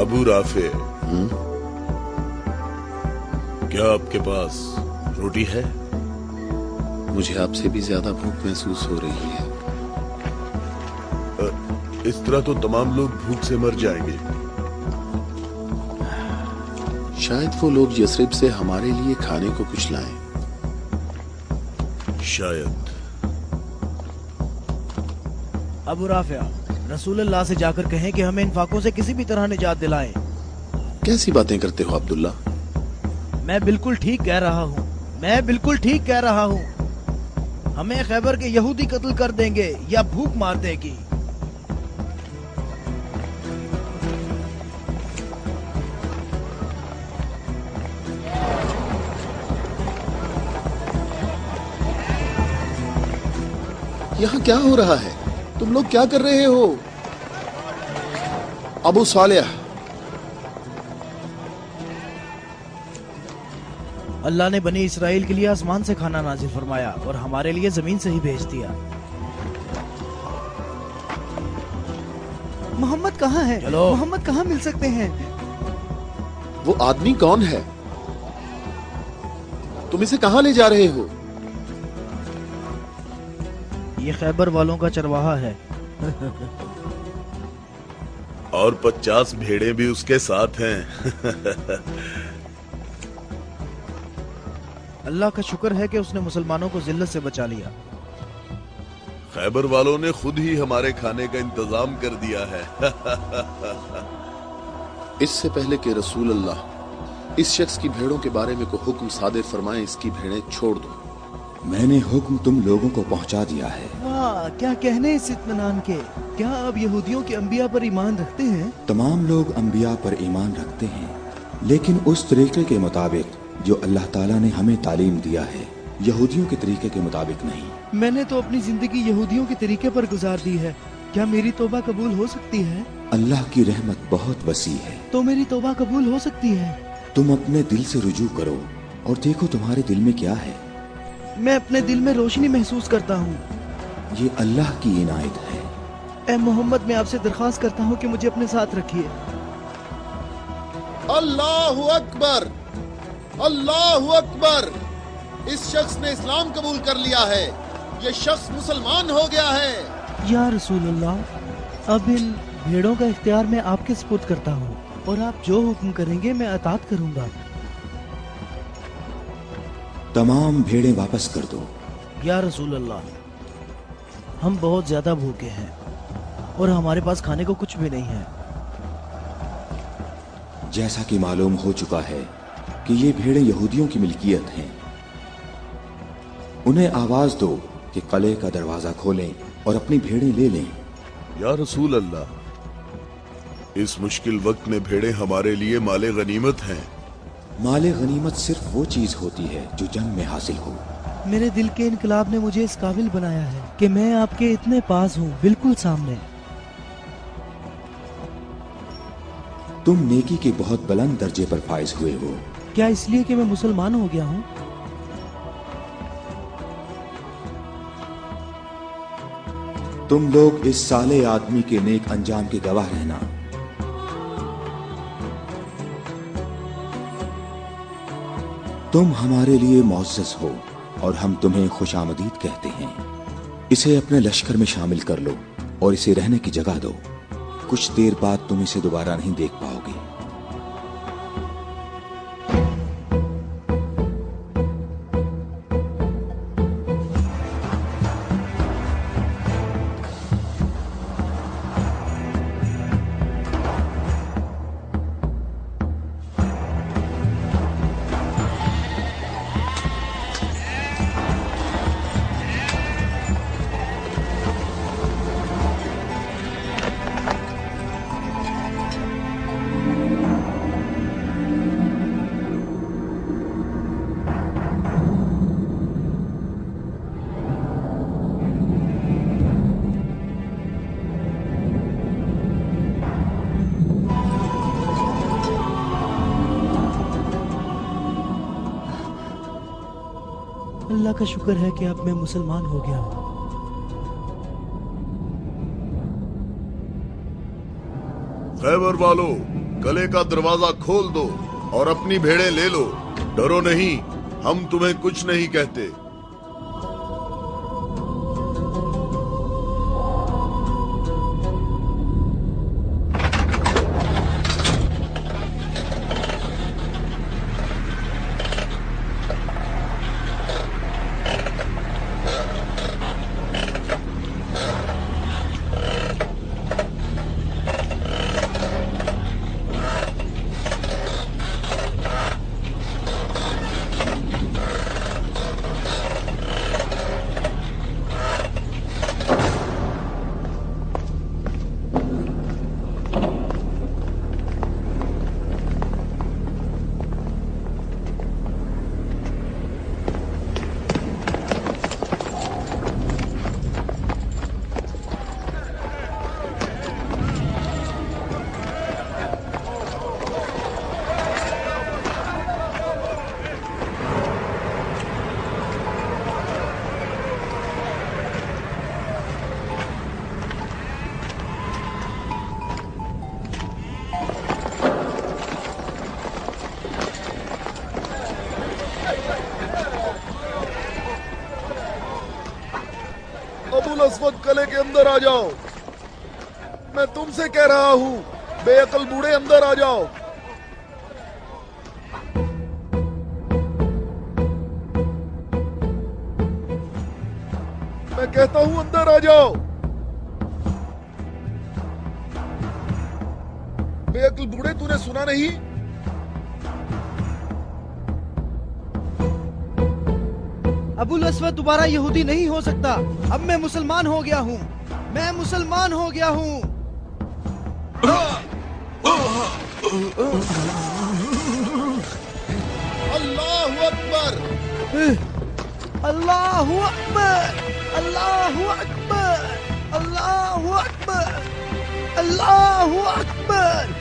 Abu Rafe, क्या आपके पास रोटी है? मुझे आपसे भी ज्यादा भूख महसूस हो रही है। इस तरह तो तमाम लोग भूख से मर जाएंगे। शायद वो लोग यसरिब से हमारे लिए खाने को कुछ लाएं। शायद। अबू राफिया, रसूलुल्लाह से जाकर कहें कि हमें इन फाकों से किसी भी तरह निजात दिलाएं। कैसी बातें करते हो अब्दुल्ला? मैं बिल्कुल ठीक कह रहा हूँ, मैं बिल्कुल ठीक कह रहा हूँ। हमें खैबर के यहूदी कत्ल कर देंगे या भूख मार देगी। यहाँ क्या हो रहा है? तुम लोग क्या कर रहे हो? अबू सालेह, अल्लाह ने बनी इसराइल के लिए आसमान से खाना नाजिल फरमाया और हमारे लिए जमीन से ही भेज दिया। मोहम्मद कहाँ है? चलो। मोहम्मद कहाँ मिल सकते हैं? वो आदमी कौन है? तुम इसे कहाँ ले जा रहे हो? ये खैबर वालों का चरवाहा है। और 50 भेड़ें भी उसके साथ हैं। अल्लाह का शुक्र है कि उसने मुसलमानों को जिल्लत से बचा लिया। खैबर वालों ने खुद ही हमारे खाने का इंतजाम कर दिया है। इससे पहले कि रसूल अल्लाह इस शख्स की भेड़ों के बारे में को हुक्म सादिर फरमाए, इसकी भेड़ें छोड़ दो। मैंने हुक्म तुम लोगों को पहुंचा दिया है। वाह, क्या कहने इस इत्मीनान के। क्या आप यहूदियों के अंबिया पर ईमान रखते हैं? तमाम लोग अंबिया पर ईमान रखते हैं, लेकिन उस तरीके के मुताबिक जो अल्लाह ताला ने हमें तालीम दिया है, यहूदियों के तरीके के मुताबिक नहीं। मैंने तो अपनी जिंदगी यहूदियों के तरीके पर गुजार दी है। क्या मेरी तौबा कबूल हो सकती है? अल्लाह की रहमत बहुत वसी है। तो मेरी तौबा कबूल हो सकती है? तुम अपने दिल से रुजू करो और देखो तुम्हारे दिल में क्या है। मैं अपने दिल में रोशनी महसूस करता हूँ। ये अल्लाह की इनायत है। ए मोहम्मद, मैं आपसे दरख्वास्त करता हूँ कि मुझे अपने साथ रखिए। अल्लाहु अकबर, अल्लाहु अकबर। इस शख्स ने इस्लाम कबूल कर लिया है। ये शख्स मुसलमान हो गया है। या रसूलुल्लाह, अब इन भेड़ों का इख्तियार मैं आपके सुपुर्द करता हूँ और आप जो हुक्म करेंगे मैं अतात करूँगा। तमाम भेड़ें वापस कर दो। या रसूल अल्लाह, हम बहुत ज्यादा भूखे हैं और हमारे पास खाने को कुछ भी नहीं है। जैसा कि मालूम हो चुका है कि ये भेड़ें यहूदियों की मिल्कियत हैं, उन्हें आवाज दो कि किले का दरवाजा खोलें और अपनी भेड़ें ले लें। या रसूल अल्लाह, इस मुश्किल वक्त में भेड़ें हमारे लिए माले गनीमत हैं। माले गनीमत सिर्फ वो चीज होती है जो जंग में हासिल हो। मेरे दिल के इनकलाब ने मुझे इस काबिल बनाया है कि मैं आपके इतने पास हूँ, बिल्कुल सामने। तुम नेकी के बहुत बुलंद दर्जे पर फाइज हुए हो। क्या इसलिए कि मैं मुसलमान हो गया हूँ? तुम लोग इस साले आदमी के नेक अंजाम के गवाह रहना। तुम हमारे लिए मुअज़्ज़ज़ हो और हम तुम्हें खुशामदीद कहते हैं। इसे अपने लश्कर में शामिल कर लो और इसे रहने की जगह दो। कुछ देर बाद तुम इसे दोबारा नहीं देख पाओगे। अल्लाह का शुक्र है कि अब मैं मुसलमान हो गया हूँ। खैबर वालों, कले का दरवाजा खोल दो और अपनी भेड़ें ले लो। डरो नहीं, हम तुम्हें कुछ नहीं कहते। अबुल अस्वद कले के अंदर आ जाओ। मैं तुमसे कह रहा हूं, बेअकल बूढ़े अंदर आ जाओ। मैं कहता हूं अंदर आ जाओ। बेअकल बूढ़े, तूने सुना नहीं? अबुल अस्वद दोबारा यहूदी नहीं हो सकता। अब मैं मुसलमान हो गया हूँ। मैं मुसलमान हो गया हूँ। अल्लाहु अकबर, अल्लाहु अकबर, अल्लाहु अकबर, अल्लाहु अकबर, अल्लाहु अकबर।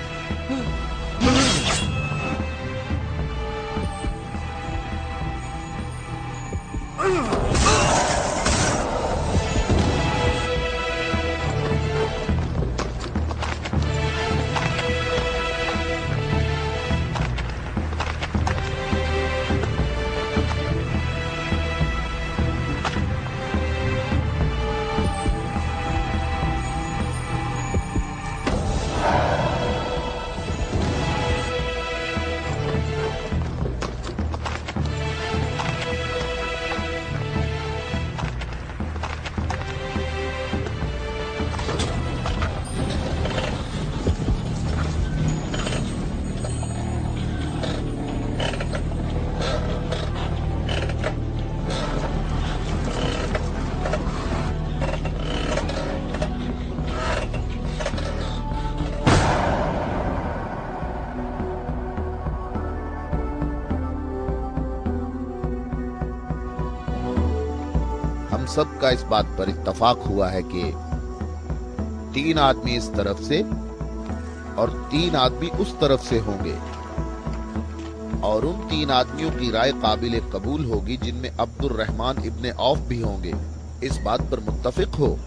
सबका इस बात पर इत्तफाक हुआ है कि 3 आदमी इस तरफ से और 3 आदमी उस तरफ से होंगे, और उन 3 आदमियों की राय काबिल कबूल होगी जिनमें अब्दुर रहमान इब्ने औफ भी होंगे। इस बात पर मुत्तफिक हो।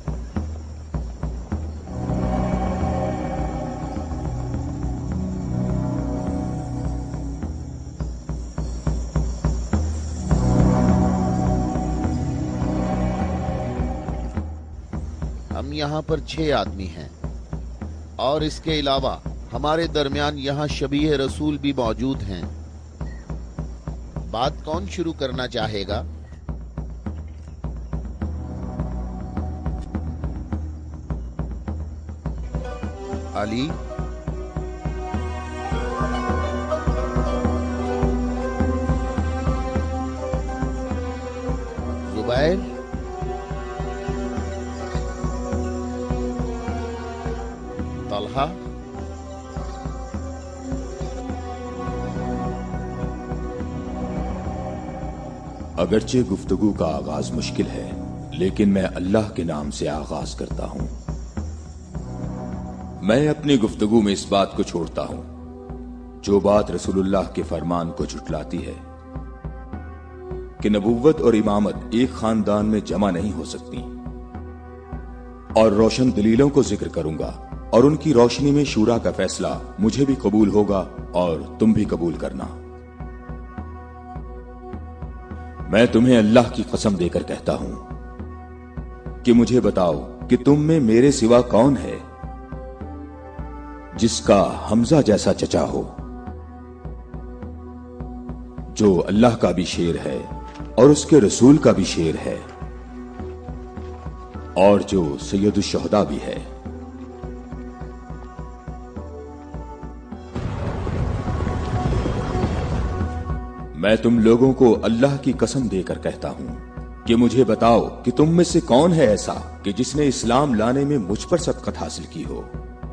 हम यहाँ पर 6 आदमी हैं, और इसके अलावा हमारे दरमियान यहाँ शबीह रसूल भी मौजूद हैं। बात कौन शुरू करना चाहेगा? अली, जुबैर, तलहा, अगरचे गुफ्तगू का आगाज मुश्किल है, लेकिन मैं अल्लाह के नाम से आगाज करता हूं। मैं अपनी गुफ्तगू में इस बात को छोड़ता हूं जो बात रसूलुल्लाह के फरमान को झुटलाती है कि नबुव्वत और इमामत एक खानदान में जमा नहीं हो सकती, और रोशन दलीलों को जिक्र करूंगा और उनकी रोशनी में शूरा का फैसला मुझे भी कबूल होगा और तुम भी कबूल करना। मैं तुम्हें अल्लाह की कसम देकर कहता हूं कि मुझे बताओ कि तुम में मेरे सिवा कौन है जिसका हमजा जैसा चचा हो, जो अल्लाह का भी शेर है और उसके रसूल का भी शेर है और जो सैयदुल शुहदा भी है। मैं तुम लोगों को अल्लाह की कसम देकर कहता हूं कि मुझे बताओ कि तुम में से कौन है ऐसा कि जिसने इस्लाम लाने में मुझ पर सबकत हासिल की हो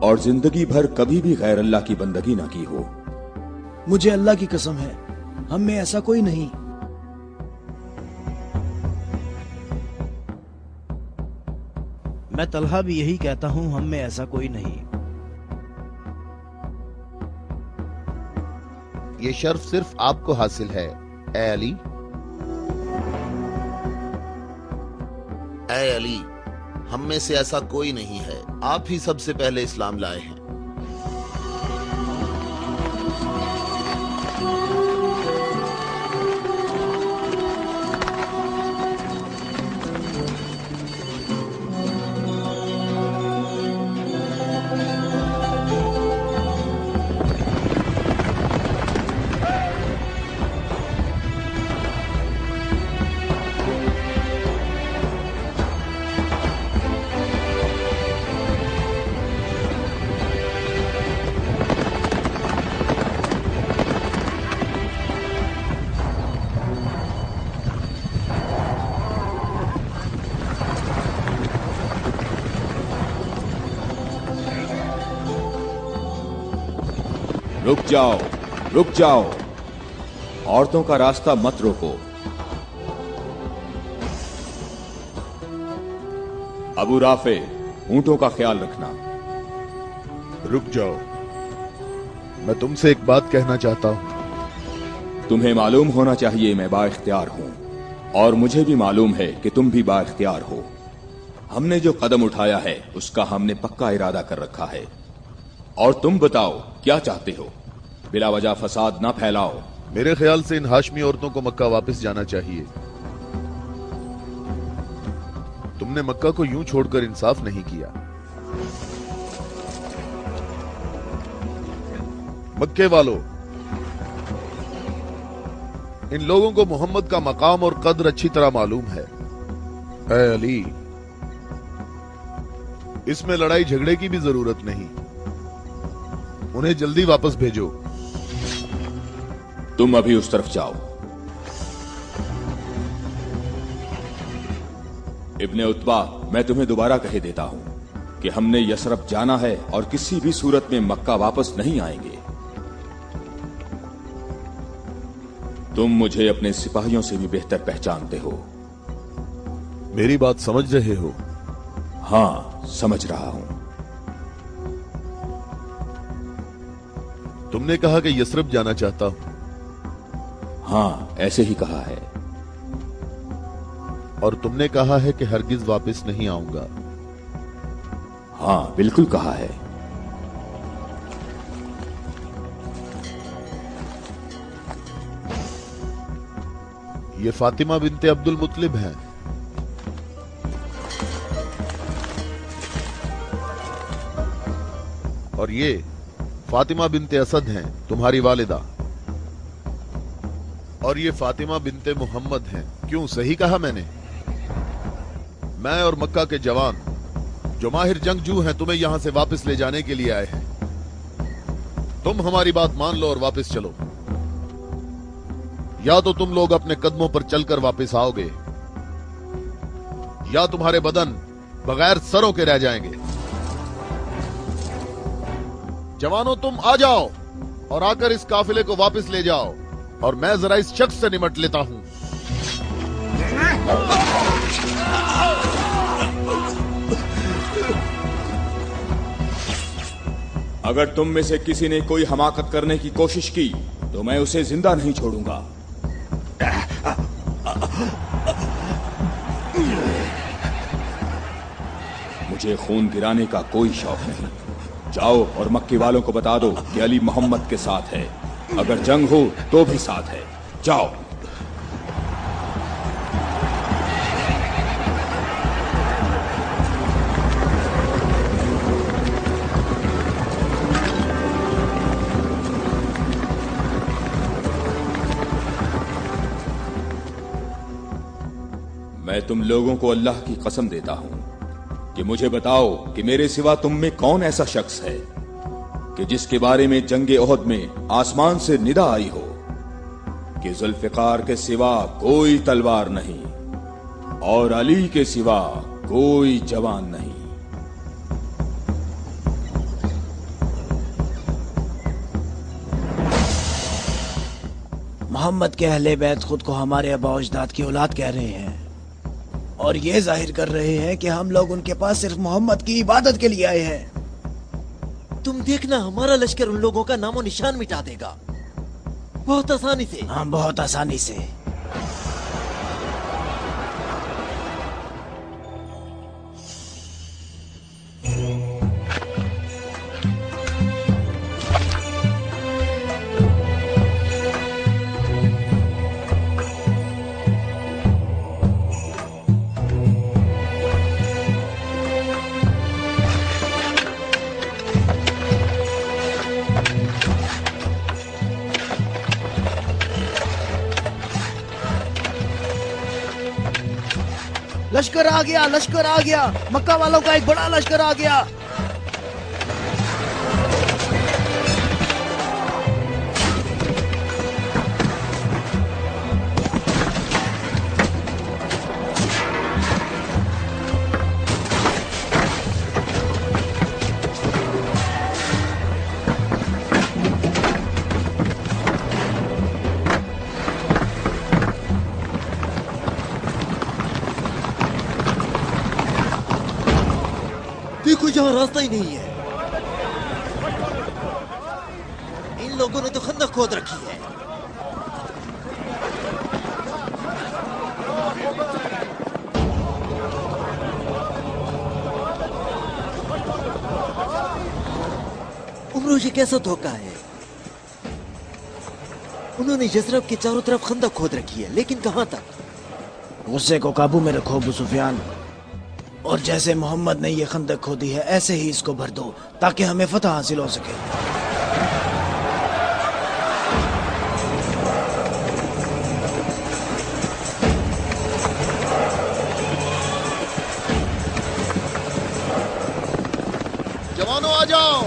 और जिंदगी भर कभी भी गैर अल्लाह की बंदगी ना की हो। मुझे अल्लाह की कसम है, हम में ऐसा कोई नहीं। मैं तलहा भी यही कहता हूं, हम में ऐसा कोई नहीं। ये शर्फ सिर्फ आपको हासिल है ए अली। ऐ अली, हम में से ऐसा कोई नहीं है, आप ही सबसे पहले इस्लाम लाए हैं। रुक जाओ, औरतों का रास्ता मत रोको। अबू राफे, ऊंटों का ख्याल रखना। रुक जाओ, मैं तुमसे एक बात कहना चाहता हूं। तुम्हें मालूम होना चाहिए मैं बाइख्तियार हूं और मुझे भी मालूम है कि तुम भी बाइख्तियार हो। हमने जो कदम उठाया है उसका हमने पक्का इरादा कर रखा है। और तुम बताओ क्या चाहते हो? बिला वजह फसाद ना फैलाओ। मेरे ख्याल से इन हाशमी औरतों को मक्का वापस जाना चाहिए। तुमने मक्का को यूं छोड़कर इंसाफ नहीं किया। मक्के वालों, इन लोगों को मोहम्मद का मकाम और कद्र अच्छी तरह मालूम है। ऐ अली, इसमें लड़ाई झगड़े की भी जरूरत नहीं, उन्हें जल्दी वापस भेजो। तुम अभी उस तरफ जाओ। इब्ने उतबा, मैं तुम्हें दोबारा कह देता हूं कि हमने यसरब जाना है और किसी भी सूरत में मक्का वापस नहीं आएंगे। तुम मुझे अपने सिपाहियों से भी बेहतर पहचानते हो। मेरी बात समझ रहे हो? हां, समझ रहा हूं। तुमने कहा कि यसरब जाना चाहता हूं। हां, ऐसे ही कहा है। और तुमने कहा है कि हरगिज वापस नहीं आऊंगा। हां, बिल्कुल कहा है। ये फातिमा बिनते अब्दुल मुत्तलिब हैं। और ये फातिमा बिनते असद हैं, तुम्हारी वालिदा। और ये फातिमा बिनते मोहम्मद हैं। क्यों, सही कहा मैंने? मैं और मक्का के जवान जो माहिर जंगजू हैं तुम्हें यहां से वापस ले जाने के लिए आए हैं। तुम हमारी बात मान लो और वापस चलो, या तो तुम लोग अपने कदमों पर चलकर वापस आओगे या तुम्हारे बदन बगैर सरों के रह जाएंगे। जवानों, तुम आ जाओ और आकर इस काफिले को वापस ले जाओ और मैं जरा इस शख्स से निमट लेता हूं। अगर तुम में से किसी ने कोई हमाकत करने की कोशिश की तो मैं उसे जिंदा नहीं छोड़ूंगा। मुझे खून गिराने का कोई शौक नहीं। जाओ और मक्के वालों को बता दो कि अली मोहम्मद के साथ है, अगर जंग हो तो भी साथ है। जाओ। मैं तुम लोगों को अल्लाह की कसम देता हूं कि मुझे बताओ कि मेरे सिवा तुम में कौन ऐसा शख्स है कि जिसके बारे में जंगे ओहद में आसमान से निदा आई हो कि जुल्फिकार के सिवा कोई तलवार नहीं और अली के सिवा कोई जवान नहीं। मोहम्मद के अहले बैत खुद को हमारे आबा अजदाद की औलाद कह रहे हैं और ये जाहिर कर रहे हैं कि हम लोग उनके पास सिर्फ मोहम्मद की इबादत के लिए आए हैं। तुम देखना, हमारा लश्कर उन लोगों का नामो निशान मिटा देगा, बहुत आसानी से। हाँ, बहुत आसानी से। लश्कर आ गया, लश्कर आ गया, मक्का वालों का एक बड़ा लश्कर आ गया। देखो, यहाँ रास्ता ही नहीं है। इन लोगों ने तो खंदक खोद रखी है। उमरो, ये कैसा धोखा है? उन्होंने यसरब के चारों तरफ खंदक खोद रखी है, लेकिन कहां तक? गुस्से को काबू में रखो अबू सुफियान, और जैसे मोहम्मद ने ये खंदक खोदी है ऐसे ही इसको भर दो ताकि हमें फतह हासिल हो सके। जवानों आ जाओ।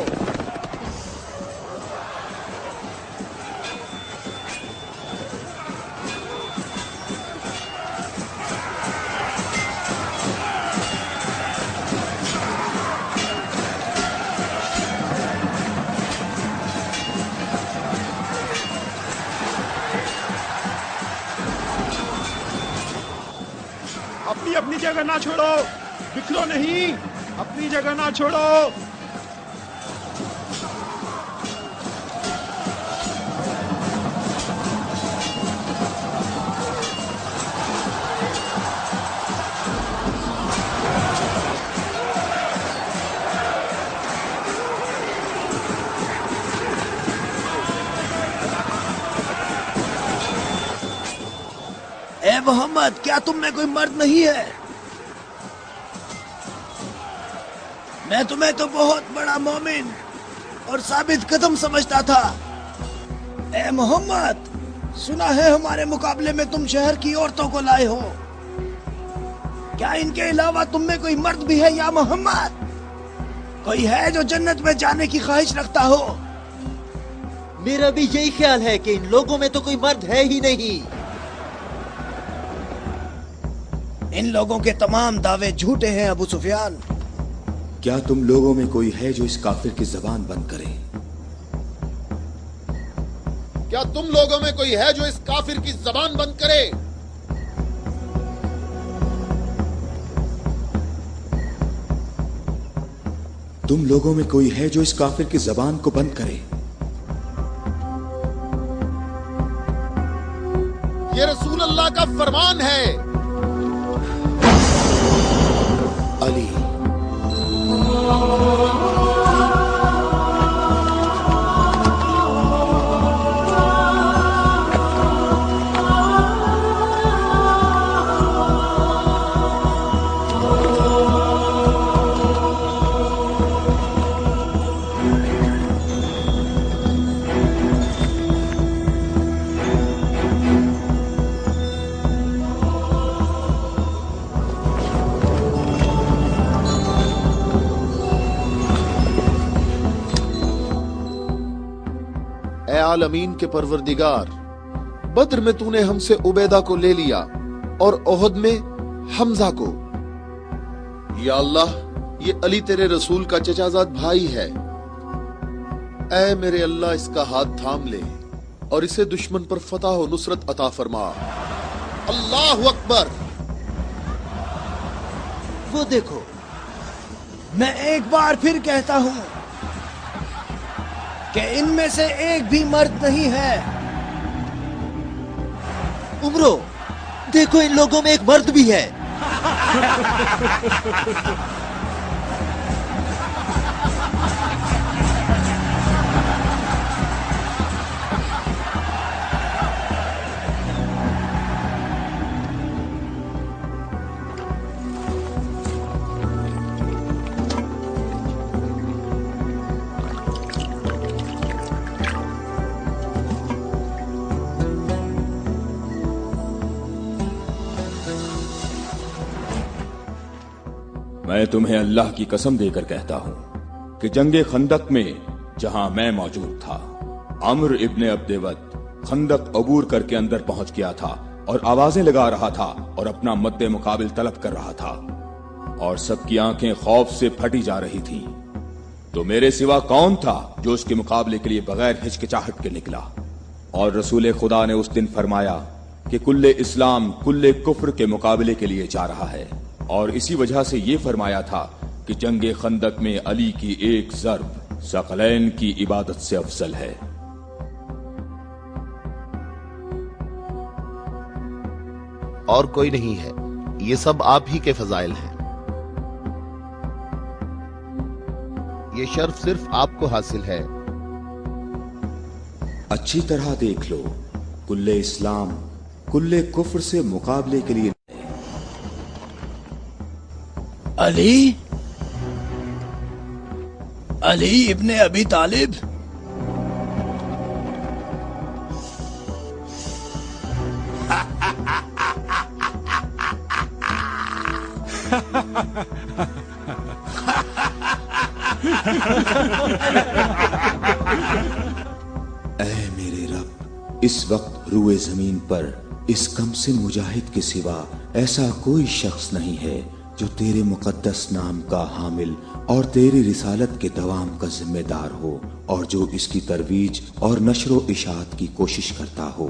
अपनी जगह ना छोड़ो, बिखरो नहीं, अपनी जगह ना छोड़ो। ए मोहम्मद, क्या तुम में कोई मर्द नहीं है? मैं तुम्हें तो बहुत बड़ा मोमिन और साबित कदम समझता था। ए मोहम्मद, सुना है हमारे मुकाबले में तुम शहर की औरतों को लाए हो। क्या इनके अलावा तुम में कोई मर्द भी है या मोहम्मद? कोई है जो जन्नत में जाने की ख्वाहिश रखता हो? मेरा भी यही ख्याल है कि इन लोगों में तो कोई मर्द है ही नहीं। इन लोगों के तमाम दावे झूठे हैं अबू सुफियान। क्या तुम लोगों में कोई है जो इस काफिर की जबान बंद करे? क्या तुम लोगों में कोई है जो इस काफिर की जबान बंद करे? तुम लोगों में कोई है जो इस काफिर की जबान को बंद करे? ये रसूल अल्लाह का फरमान है। अली आलमीन के परवरदिगार, बद्र में तूने हमसे उबैदा को ले लिया और ओहद में हमजा को। या अल्लाह, ये अली तेरे रसूल का चचाजाद भाई है। ऐ मेरे अल्लाह, इसका हाथ थाम ले और इसे दुश्मन पर फतह और नुसरत अता फरमा। अल्लाहु अकबर। वो देखो, मैं एक बार फिर कहता हूं कि इनमें से एक भी मर्द नहीं है। उमरो, देखो इन लोगों में एक मर्द भी है। मैं तुम्हें अल्लाह की कसम देकर कहता हूं कि जंगे खंदक में जहां मैं मौजूद था, अम्र इब्ने अब्देवत खंदक अबूर करके अंदर पहुंच गया था और आवाजें लगा रहा था और अपना मद्दे मुकाबिल तलब कर रहा था और सबकी आंखें खौफ से फटी जा रही थी। तो मेरे सिवा कौन था जो उसके मुकाबले के लिए बगैर हिचकिचाहट के निकला? और रसूल खुदा ने उस दिन फरमाया कि कुल्ले इस्लाम कुल्ले कुफ्र के मुकाबले के लिए जा रहा है, और इसी वजह से ये फरमाया था कि जंगे खंदक में अली की एक ज़र्ब सकलैन की इबादत से अफजल है। और कोई नहीं है, ये सब आप ही के फजाइल हैं। ये शर्फ सिर्फ आपको हासिल है। अच्छी तरह देख लो, कुल्ले इस्लाम कुल्ले कुफ्र से मुकाबले के लिए अली, अली इब्ने अबी तालिब। ऐ मेरे रब, इस वक्त रुए जमीन पर इस कमसिन मुजाहिद के सिवा ऐसा कोई शख्स नहीं है जो तेरे मुकद्दस नाम का हामिल और तेरी रिसालत के दवाम का जिम्मेदार हो, और जो इसकी तरवीज और नशरो इशात की कोशिश करता हो,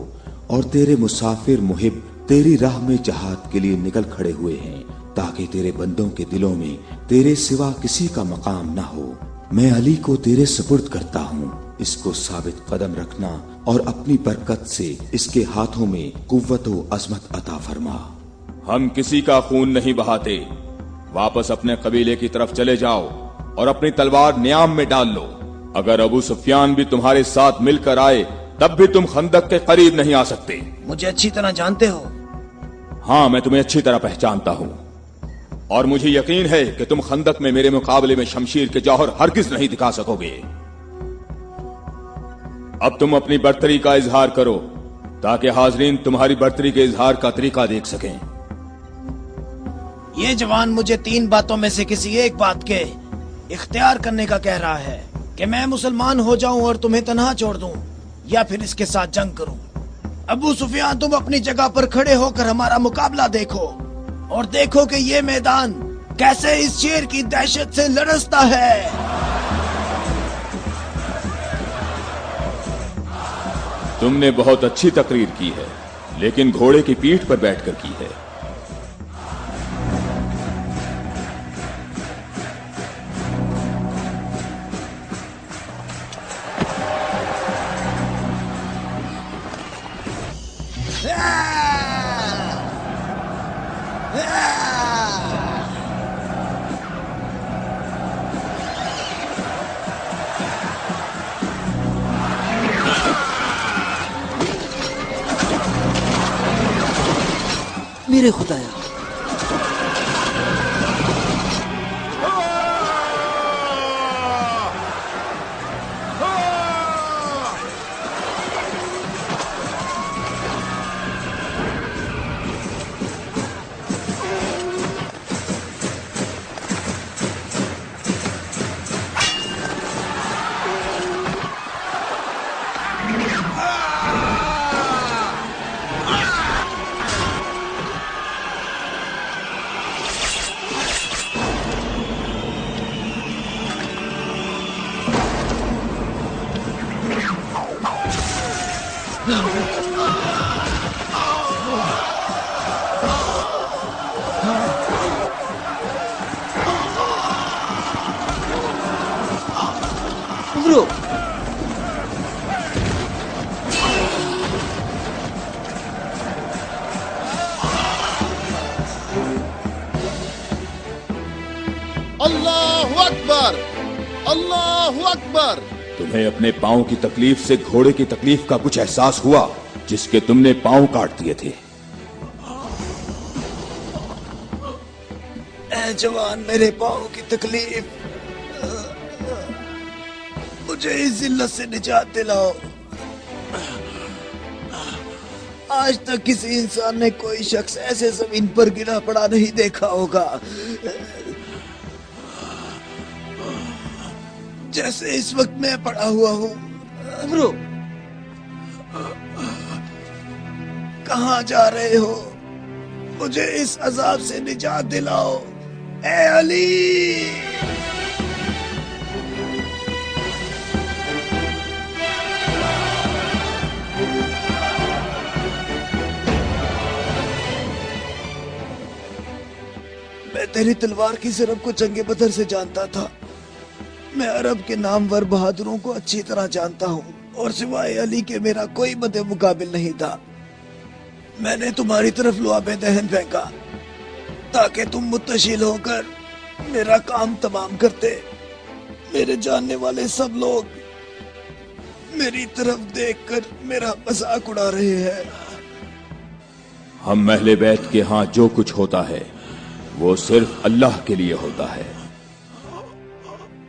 और तेरे मुसाफिर मुहिब तेरी राह में जहाद के लिए निकल खड़े हुए हैं ताकि तेरे बंदों के दिलों में तेरे सिवा किसी का मकाम ना हो। मैं अली को तेरे सुपुर्द करता हूँ, इसको साबित कदम रखना और अपनी बरकत से इसके हाथों में कुव्वत व अजमत अता फरमा। हम किसी का खून नहीं बहाते, वापस अपने कबीले की तरफ चले जाओ और अपनी तलवार न्याम में डाल लो। अगर अबू सुफियान भी तुम्हारे साथ मिलकर आए तब भी तुम खंदक के करीब नहीं आ सकते। मुझे अच्छी तरह जानते हो? हाँ, मैं तुम्हें अच्छी तरह पहचानता हूँ और मुझे यकीन है कि तुम खंदक में मेरे मुकाबले में शमशीर के जौहर हरगिज नहीं दिखा सकोगे। अब तुम अपनी बर्तरी का इजहार करो ताकि हाजरीन तुम्हारी बर्तरी के इजहार का तरीका देख सकें। ये जवान मुझे 3 बातों में से किसी एक बात के इख्तियार करने का कह रहा है कि मैं मुसलमान हो जाऊं और तुम्हें तन्हा छोड़ दूं, या फिर इसके साथ जंग करूं। अबू सुफियान, तुम अपनी जगह पर खड़े होकर हमारा मुकाबला देखो और देखो कि ये मैदान कैसे इस शेर की दहशत से लरसता है। तुमने बहुत अच्छी तकरीर की है, लेकिन घोड़े की पीठ पर बैठकर की है। मेरे खुदाया, अल्लाहु अकबर, अल्लाहु अकबर। तुम्हें अपने पांव की तकलीफ से घोड़े की तकलीफ का कुछ एहसास हुआ जिसके तुमने पांव काट दिए थे? ए जवान, मेरे पाँव की तकलीफ, मुझे इस जिल्लत से निजात दिलाओ। आज तक किसी इंसान ने कोई शख्स ऐसे जमीन पर गिरा पड़ा नहीं देखा होगा जैसे इस वक्त मैं पड़ा हुआ हूँ। अमरो, कहाँ जा रहे हो? मुझे इस अजाब से निजात दिलाओ, ए अली। मैं तेरी तलवार की ज़रब को जंगे बदर से जानता था। मैं अरब के नामवर बहादुरों को अच्छी तरह जानता हूँ और सिवाय अली के मेरा कोई मदे मुकाबिल नहीं था। मैंने तुम्हारी तरफ लुआबे दहन फेंका ताकि तुम मुत्तशिल होकर मेरा काम तमाम करते। मेरे जानने वाले सब लोग मेरी तरफ देखकर मेरा मजाक उड़ा रहे हैं। हम अहले बैत के यहाँ जो कुछ होता है वो सिर्फ अल्लाह के लिए होता है।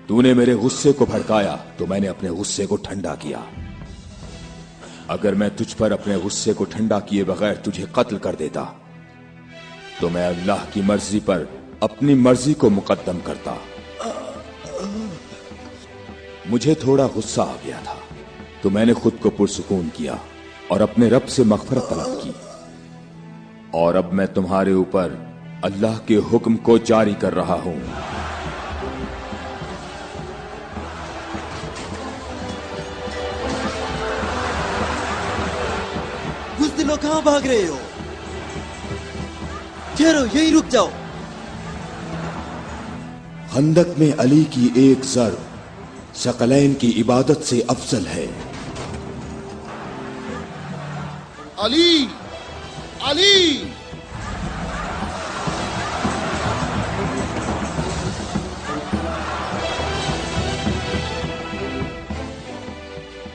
तूने मेरे गुस्से को भड़काया तो मैंने अपने गुस्से को ठंडा किया। अगर मैं तुझ पर अपने गुस्से को ठंडा किए बगैर तुझे कत्ल कर देता तो मैं अल्लाह की मर्जी पर अपनी मर्जी को मुकद्दम करता। मुझे थोड़ा गुस्सा आ गया था तो मैंने खुद को पुरसुकून किया और अपने रब से मग़फ़िरत तलब की। और अब मैं तुम्हारे ऊपर अल्लाह के हुक्म को जारी कर रहा हूं। बुज़दिलों, कहां भाग रहे हो? ठहरो, यहीं रुक जाओ। खंदक में अली की एक ज़र्ब सकलैन की इबादत से अफजल है। अली, अली।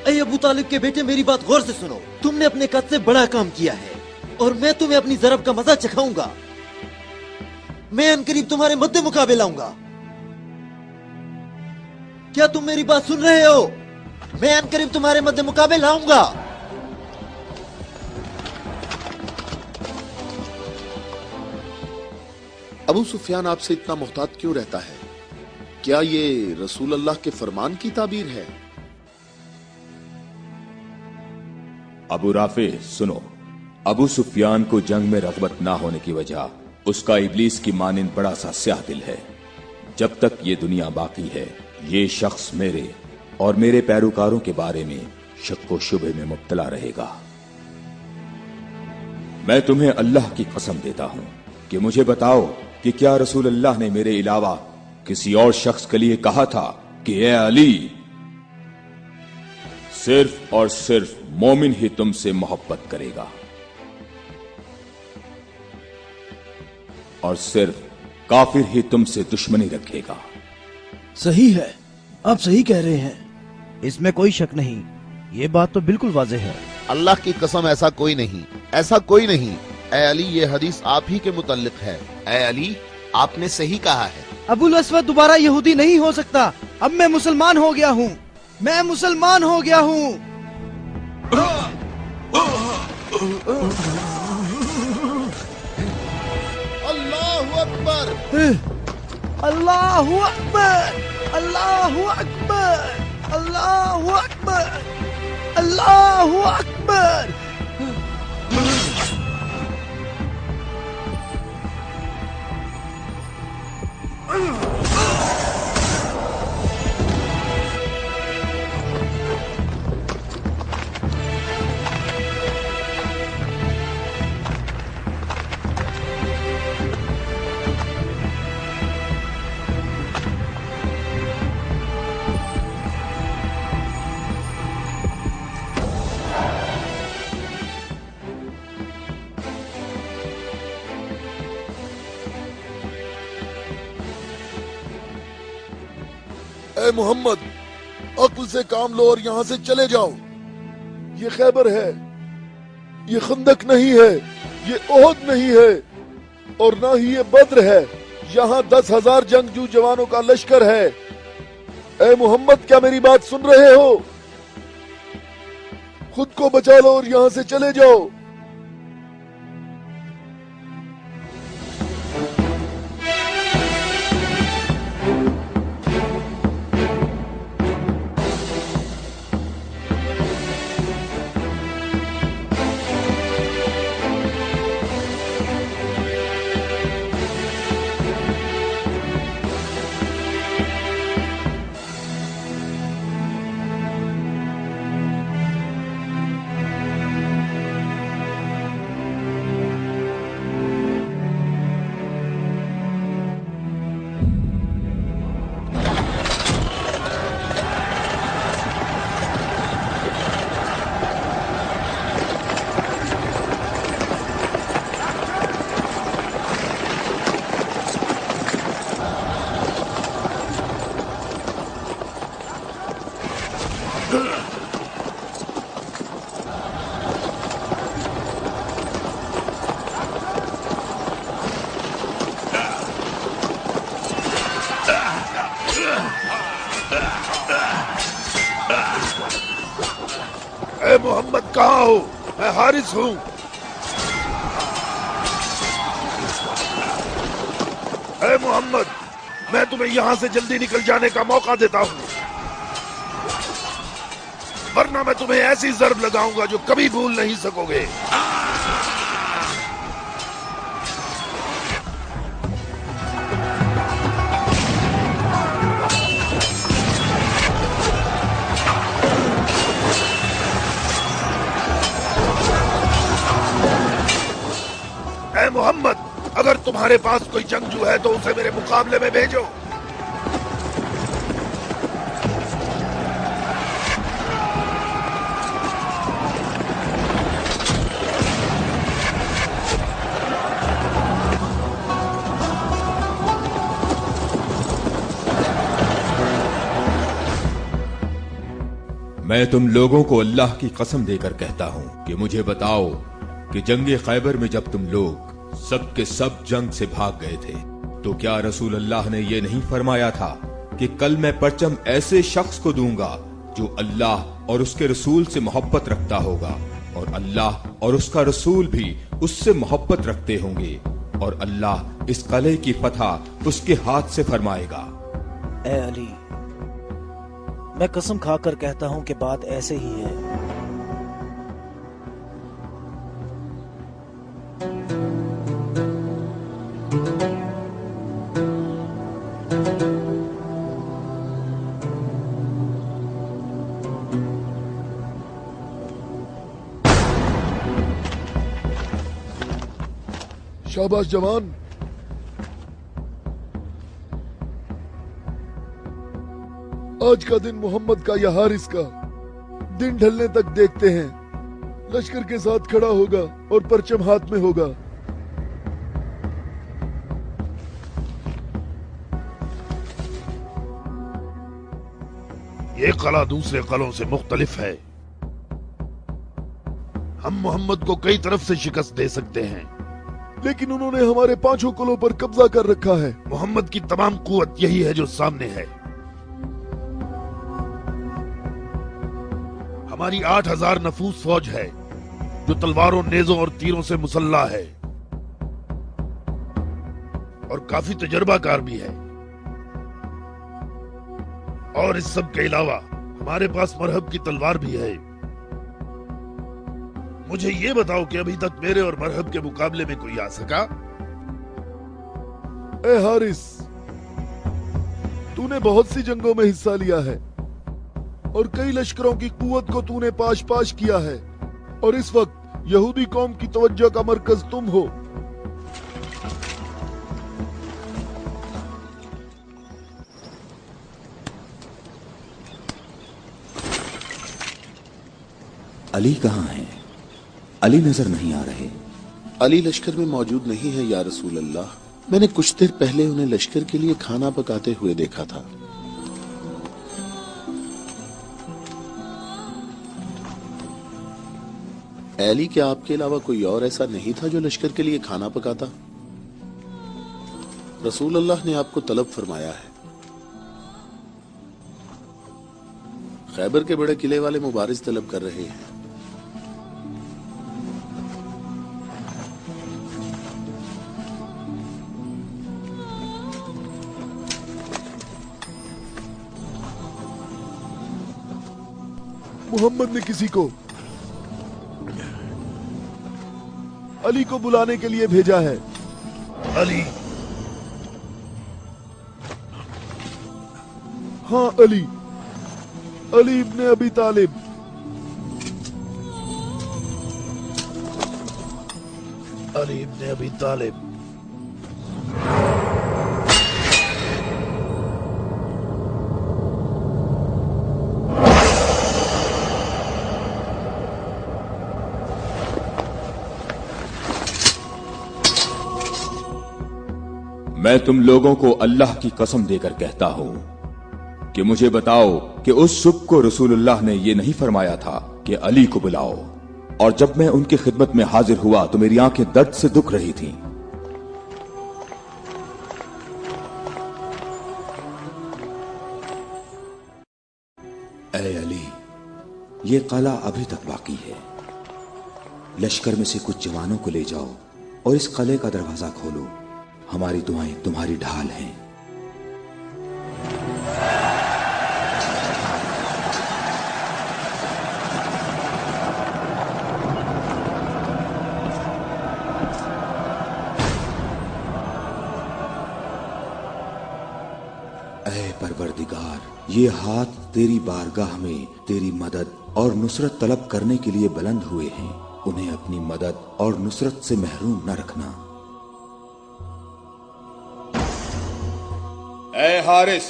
ऐ अबू तालिब के बेटे, मेरी बात गौर से सुनो। तुमने अपने कद से बड़ा काम किया है और मैं तुम्हें अपनी ज़रब का मजा चखाऊंगा। मैं अनकरीब तुम्हारे मद्दे मुकाबले आऊंगा। क्या तुम मेरी बात सुन रहे हो? मैं अनकरीब तुम्हारे मद्दे मुकाबले लाऊंगा। अबू सुफियान आपसे इतना मोहतात क्यों रहता है? क्या ये रसूल अल्लाह के फरमान की ताबीर है? अबू राफे सुनो, अबू सुफियान को जंग में रग़बत ना होने की वजह उसका इब्लीस की मानिंद बड़ा सा स्याह दिल है। जब तक ये दुनिया बाकी है ये शख्स मेरे और मेरे पैरोकारों के बारे में शक व शुबे में मुब्तला रहेगा। मैं तुम्हें अल्लाह की कसम देता हूं कि मुझे बताओ कि क्या रसूल अल्लाह ने मेरे अलावा किसी और शख्स के लिए कहा था कि ए अली, सिर्फ और सिर्फ मोमिन ही तुमसे मोहब्बत करेगा और सिर्फ काफिर ही तुमसे दुश्मनी रखेगा। सही है, आप सही कह रहे हैं, इसमें कोई शक नहीं। ये बात तो बिल्कुल वाज़ेह है। अल्लाह की कसम, ऐसा कोई नहीं, ऐसा कोई नहीं। ए अली, ये हदीस आप ही के मुतल्लिक है। ए अली, आपने सही कहा है। अबुल अस्वद दोबारा यहूदी नहीं हो सकता। अब मैं मुसलमान हो गया हूँ, मैं मुसलमान हो गया हूँ। अल्लाहु अकबर, अल्लाहु अकबर, अल्लाहु अकबर, अल्लाहु अकबर, अल्लाहु अकबर। اے محمد عقل سے کام لو اور یہاں سے چلے جاؤ. یہ خیبر ہے, یہ خندق نہیں ہے, یہ احد نہیں ہے, اور نہ ہی یہ بدر ہے. یہاں 10,000 جنگجو جوانوں کا لشکر ہے. اے محمد کیا میری بات سن رہے ہو؟ خود کو بچا لو اور یہاں سے چلے جاؤ. اے محمد کہاں ہو؟ میں حارث ہوں. اے محمد میں تمہیں یہاں سے جلدی نکل جانے کا موقع دیتا ہوں, ورنہ میں تمہیں ایسی ضرب لگاؤں گا جو کبھی بھول نہیں سکو گے. اے محمد اگر تمہارے پاس کوئی جنگجو ہے تو اسے میرے مقابلے میں بھیجو. میں تم لوگوں کو اللہ کی قسم دے کر کہتا ہوں کہ مجھے بتاؤ کہ جنگ خیبر میں جب تم لوگ سب کے سب جنگ سے بھاگ گئے تھے تو کیا رسول اللہ نے یہ نہیں فرمایا تھا کہ کل میں پرچم ایسے شخص کو دوں گا جو اللہ اور اس کے رسول سے محبت رکھتا ہوگا, اور اللہ اور اس کا رسول بھی اس سے محبت رکھتے ہوں گے, اور اللہ اس قلعے کی فتح اس کے ہاتھ سے فرمائے گا. اے علی میں قسم کھا کر کہتا ہوں کہ بات ایسے ہی ہے. شاباش جوان. آج کا دن محمد کا یا حارث کا دن ڈھلنے تک دیکھتے ہیں. لشکر کے ساتھ کھڑا ہوگا اور پرچم ہاتھ میں ہوگا. یہ قلعہ دوسرے قلعوں سے مختلف ہے. ہم محمد کو کئی طرف سے شکست دے سکتے ہیں, لیکن انہوں نے ہمارے 5 قلعوں پر قبضہ کر رکھا ہے. محمد کی تمام قوت یہی ہے جو سامنے ہے. ہماری 8,000 نفوس فوج ہے جو تلواروں, نیزوں اور تیروں سے مسلح ہے, اور کافی تجربہ کار بھی ہے. اور اس سب کے علاوہ ہمارے پاس مرہب کی تلوار بھی ہے. مجھے یہ بتاؤ کہ ابھی تک میرے اور مرہب کے مقابلے میں کوئی آ سکا؟ اے حارث تو نے بہت سی جنگوں میں حصہ لیا ہے اور کئی لشکروں کی قوت کو تو نے پاش کیا ہے, اور اس وقت یہودی قوم کی توجہ کا مرکز تم ہو. علی کہاں ہیں؟ علی نظر نہیں آ رہے. علی لشکر میں موجود نہیں ہے یا رسول اللہ. میں نے کچھ دیر پہلے انہیں لشکر کے لیے کھانا پکاتے ہوئے دیکھا تھا. علی کیا آپ کے علاوہ کوئی اور ایسا نہیں تھا جو لشکر کے لیے کھانا پکاتا؟ رسول اللہ نے آپ کو طلب فرمایا ہے. خیبر کے بڑے قلعے والے مبارز طلب کر رہے ہیں. محمد نے کسی کو علی کو بلانے کے لیے بھیجا ہے. علی؟ ہاں علی ابن ابی طالب. علی ابن ابی طالب. میں تم لوگوں کو اللہ کی قسم دے کر کہتا ہوں کہ مجھے بتاؤ کہ اس صبح کو رسول اللہ نے یہ نہیں فرمایا تھا کہ علی کو بلاؤ، اور جب میں ان کی خدمت میں حاضر ہوا تو میری آنکھیں درد سے دکھ رہی تھیں. اے علی، یہ قلعہ ابھی تک باقی ہے. لشکر میں سے کچھ جوانوں کو لے جاؤ اور اس قلعے کا دروازہ کھولو. ہماری دعائیں تمہاری ڈھال ہیں. اے پروردگار، یہ ہاتھ تیری بارگاہ میں تیری مدد اور نصرت طلب کرنے کے لیے بلند ہوئے ہیں. انہیں اپنی مدد اور نصرت سے محروم نہ رکھنا. اے حارث،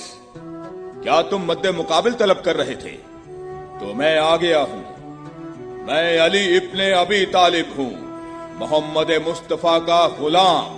کیا تم مد مقابل طلب کر رہے تھے؟ تو میں آ گیا ہوں. میں علی ابن ابی طالب ہوں، محمد مصطفیٰ کا غلام.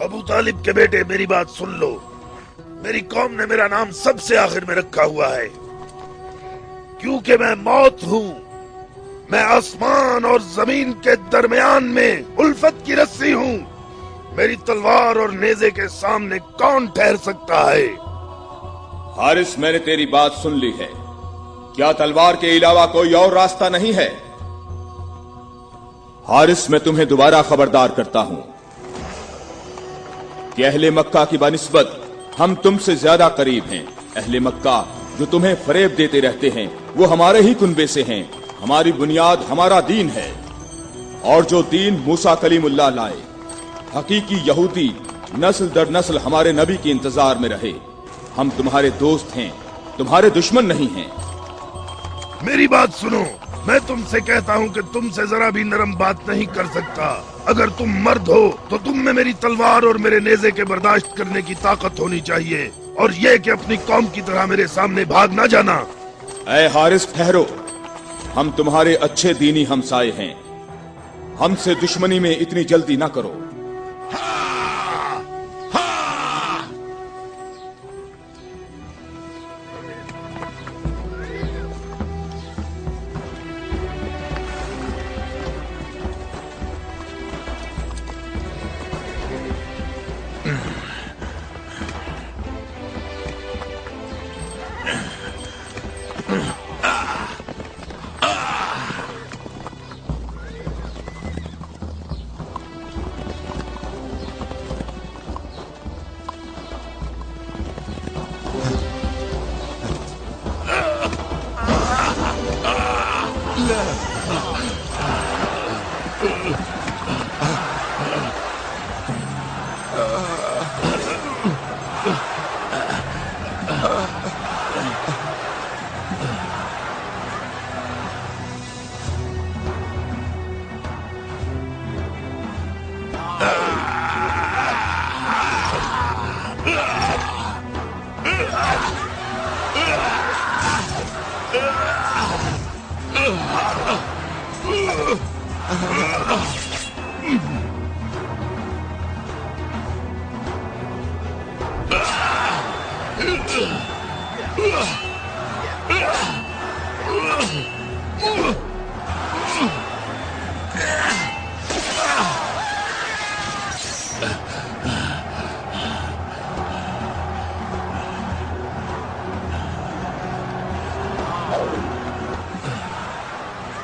ابو طالب کے بیٹے، میری بات سن لو. میری قوم نے میرا نام سب سے آخر میں رکھا ہوا ہے کیونکہ میں موت ہوں. میں آسمان اور زمین کے درمیان میں الفت کی رسی ہوں. میری تلوار اور نیزے کے سامنے کون ٹھہر سکتا ہے؟ حارث، میں نے تیری بات سن لی ہے. کیا تلوار کے علاوہ کوئی اور راستہ نہیں ہے؟ حارث، میں تمہیں دوبارہ خبردار کرتا ہوں کہ اہل مکہ کی بنسبت ہم تم سے زیادہ قریب ہیں. اہل مکہ جو تمہیں فریب دیتے رہتے ہیں وہ ہمارے ہی کنبے سے ہیں. ہماری بنیاد ہمارا دین ہے، اور جو دین موسیٰ کلیم اللہ لائے، حقیقی یہودی نسل در نسل ہمارے نبی کے انتظار میں رہے. ہم تمہارے دوست ہیں، تمہارے دشمن نہیں ہیں. میری بات سنو، میں تم سے کہتا ہوں کہ تم سے ذرا بھی نرم بات نہیں کر سکتا. اگر تم مرد ہو تو تم میں میری تلوار اور میرے نیزے کے برداشت کرنے کی طاقت ہونی چاہیے، اور یہ کہ اپنی قوم کی طرح میرے سامنے بھاگ نہ جانا. اے حارث، ٹھہرو. ہم تمہارے اچھے دینی ہمسائے ہیں. ہم سے دشمنی میں اتنی جلدی نہ کرو.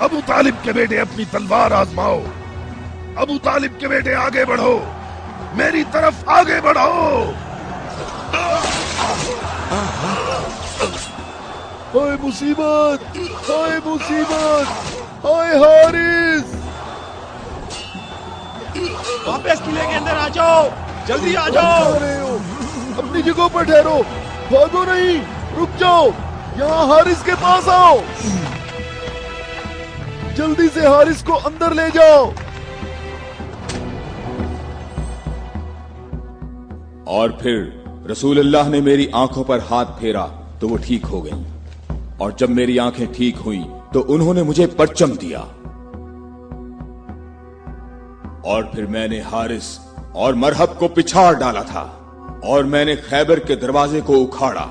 अबू तालिब के बेटे अपनी तलवार आजमाओ। अबू तालिब के बेटे आगे बढ़ो, मेरी तरफ आगे बढ़ो। हाय मुसीबत, हाय मुसीबत, हाय हारिस। वापस किले के अंदर आ जाओ, जल्दी आ जाओ। अपनी जगह पर ठहरो, भागो नहीं, रुक जाओ। यहाँ हारिस के पास आओ, जल्दी से हारिस को अंदर ले जाओ। और फिर रसूलुल्लाह ने मेरी आंखों पर हाथ फेरा तो वो ठीक हो गई, और जब मेरी आंखें ठीक हुई तो उन्होंने मुझे परचम दिया, और फिर मैंने हारिस और मरहब को पिछाड़ डाला था, और मैंने खैबर के दरवाजे को उखाड़ा,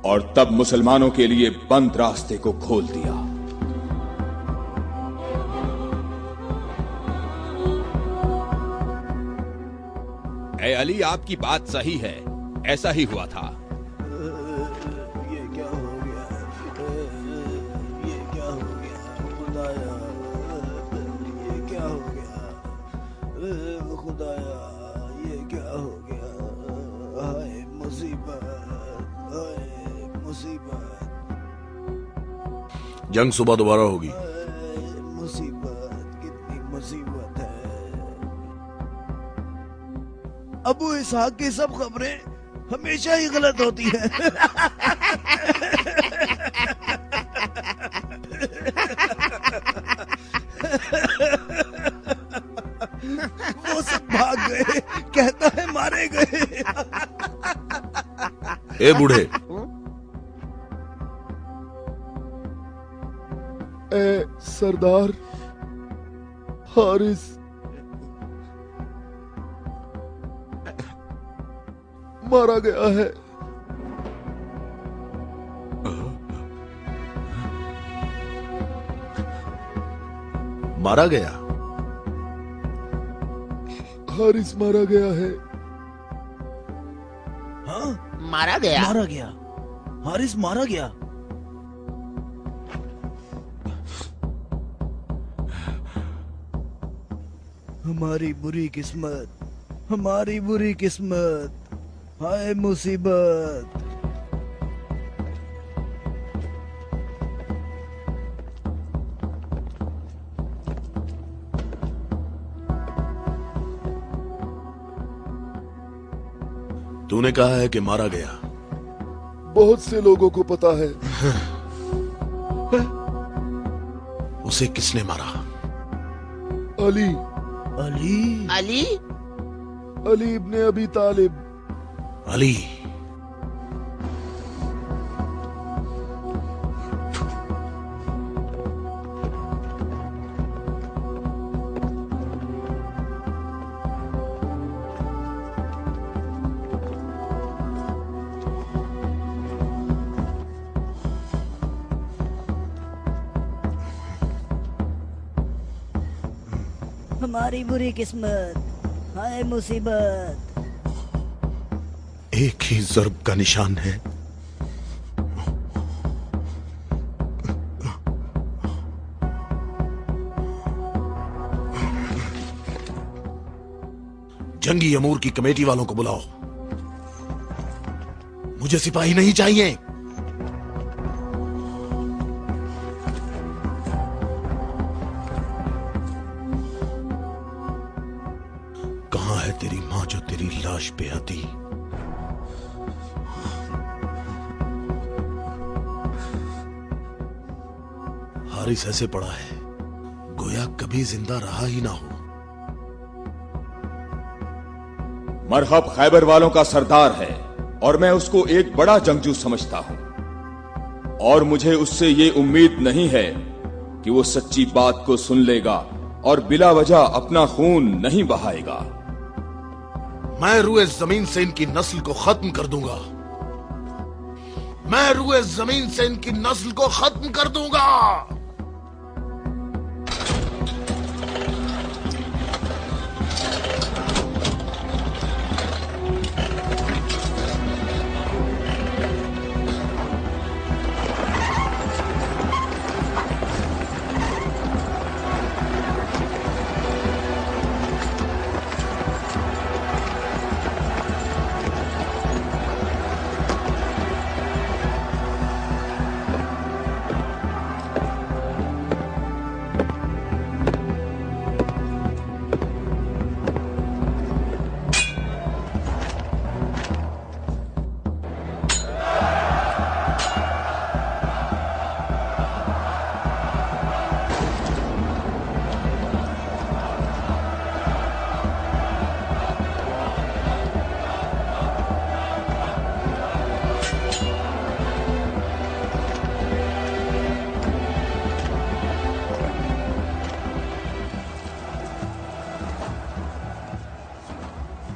और तब मुसलमानों के लिए बंद रास्ते को खोल दिया। ए अली, आपकी बात सही है, ऐसा ही हुआ था। ये क्या हो गया? ये क्या हो गया खुदाया? ये क्या हो गया खुदाया? ये क्या हो गया? हाय मुसीबत, हाय मुसीबत, जंग सुबह दोबारा होगी। मुसीबत, कितनी मुसीबत है। अबू इसहाक की सब खबरें हमेशा ही गलत होती हैं। वो सब भाग गए, कहता है मारे गए। ए बूढ़े, ए सरदार, हारिस मारा गया है। मारा गया? हारिस मारा गया है। हाँ, मारा गया? मारा गया, हारिस मारा गया। हमारी बुरी किस्मत, हमारी बुरी किस्मत, हाय मुसीबत। तूने कहा है कि मारा गया। बहुत से लोगों को पता है। उसे किसने मारा? अली, अली, अली? अली इब्ने अबी तालिब। अली? हमारी बुरी किस्मत, हाय मुसीबत। एक ही ज़र्ब का निशान है। जंगी अमूर की कमेटी वालों को बुलाओ। मुझे सिपाही नहीं चाहिए। कहां है तेरी मां जो तेरी लाश पे आती? हारिस ऐसे पड़ा है गोया कभी जिंदा रहा ही ना हो। मरहब खैबर वालों का सरदार है और मैं उसको एक बड़ा जंगजू समझता हूं, और मुझे उससे ये उम्मीद नहीं है कि वो सच्ची बात को सुन लेगा और बिला वजह अपना खून नहीं बहाएगा। मैं रुए जमीन से इनकी नस्ल को खत्म कर दूंगा। मैं रुए जमीन से इनकी नस्ल को खत्म कर दूंगा।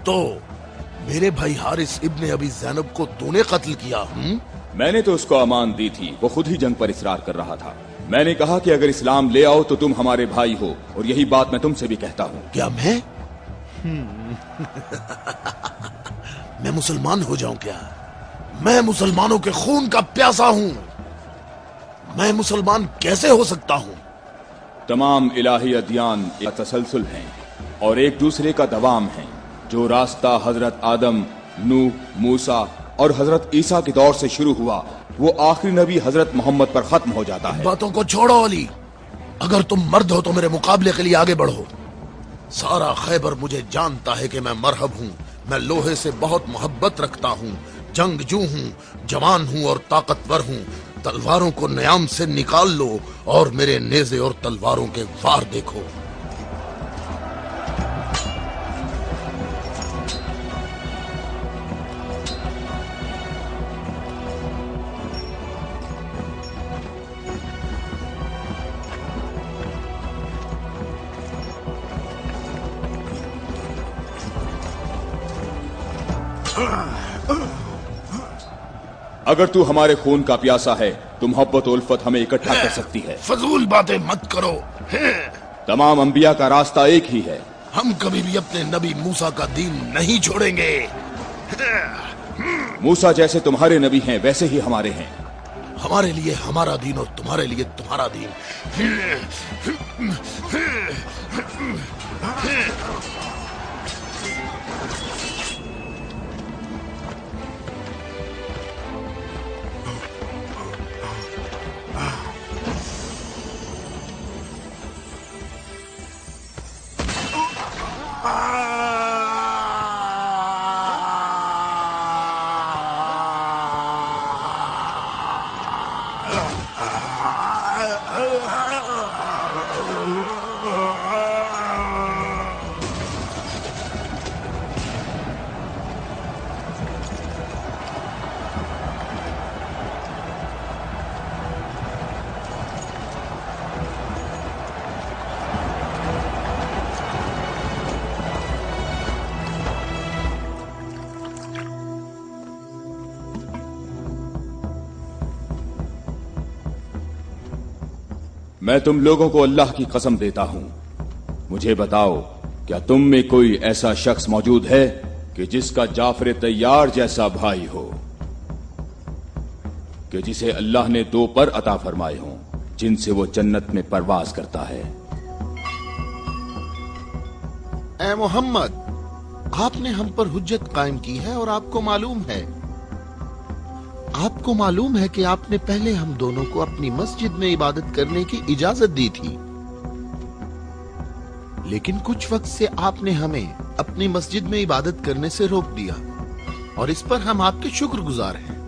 तो मेरे भाई हारिस इब्ने अबी ज़ैनब को तूने कत्ल किया? मैंने तो उसको अमान दी थी, वो खुद ही जंग पर इसरार कर रहा था। मैंने कहा कि अगर इस्लाम ले आओ तो तुम हमारे भाई हो, और यही बात मैं तुमसे भी कहता हूँ। क्या मैं मैं मुसलमान हो जाऊं क्या? मैं मुसलमानों के खून का प्यासा हूं। मैं मुसलमान कैसे हो सकता हूं? तमाम इलाही अदियान एक तसलसल हैं और एक दूसरे का दवाम है। जो रास्ता हजरत आदम, नूह, मूसा और हजरत ईसा के दौर से शुरू हुआ, वो आखिरी नबी हजरत मोहम्मद पर खत्म हो जाता है। बातों को छोड़ो अली, अगर तुम मर्द हो तो मेरे मुकाबले के लिए आगे बढ़ो। सारा खैबर मुझे जानता है कि मैं मरहब हूँ। मैं लोहे से बहुत मोहब्बत रखता हूँ, जंगजू हूँ, जवान हूँ और ताकतवर हूँ। तलवारों को न्याम से निकाल लो और मेरे नेज़े और तलवारों के वार देखो। अगर तू हमारे खून का प्यासा है तो मोहब्बत उल्फत हमें इकट्ठा कर सकती है। फजूल बातें मत करो। तमाम अंबिया का रास्ता एक ही है। हम कभी भी अपने नबी मूसा का दीन नहीं छोड़ेंगे। मूसा जैसे तुम्हारे नबी हैं वैसे ही हमारे हैं। हमारे लिए हमारा दीन और तुम्हारे लिए तुम्हारा दीन। मैं तुम लोगों को अल्लाह की कसम देता हूं, मुझे बताओ क्या तुम में कोई ऐसा शख्स मौजूद है कि जिसका जाफर तैयार जैसा भाई हो, कि जिसे अल्लाह ने 2 पर अता फरमाए हों जिनसे वो जन्नत में परवाज करता है। ए मोहम्मद, आपने हम पर हुज्जत कायम की है और आपको मालूम है कि आपने पहले हम दोनों को अपनी मस्जिद में इबादत करने की इजाजत दी थी, लेकिन कुछ वक्त से आपने हमें अपनी मस्जिद में इबादत करने से रोक दिया और इस पर हम आपके शुक्रगुजार हैं।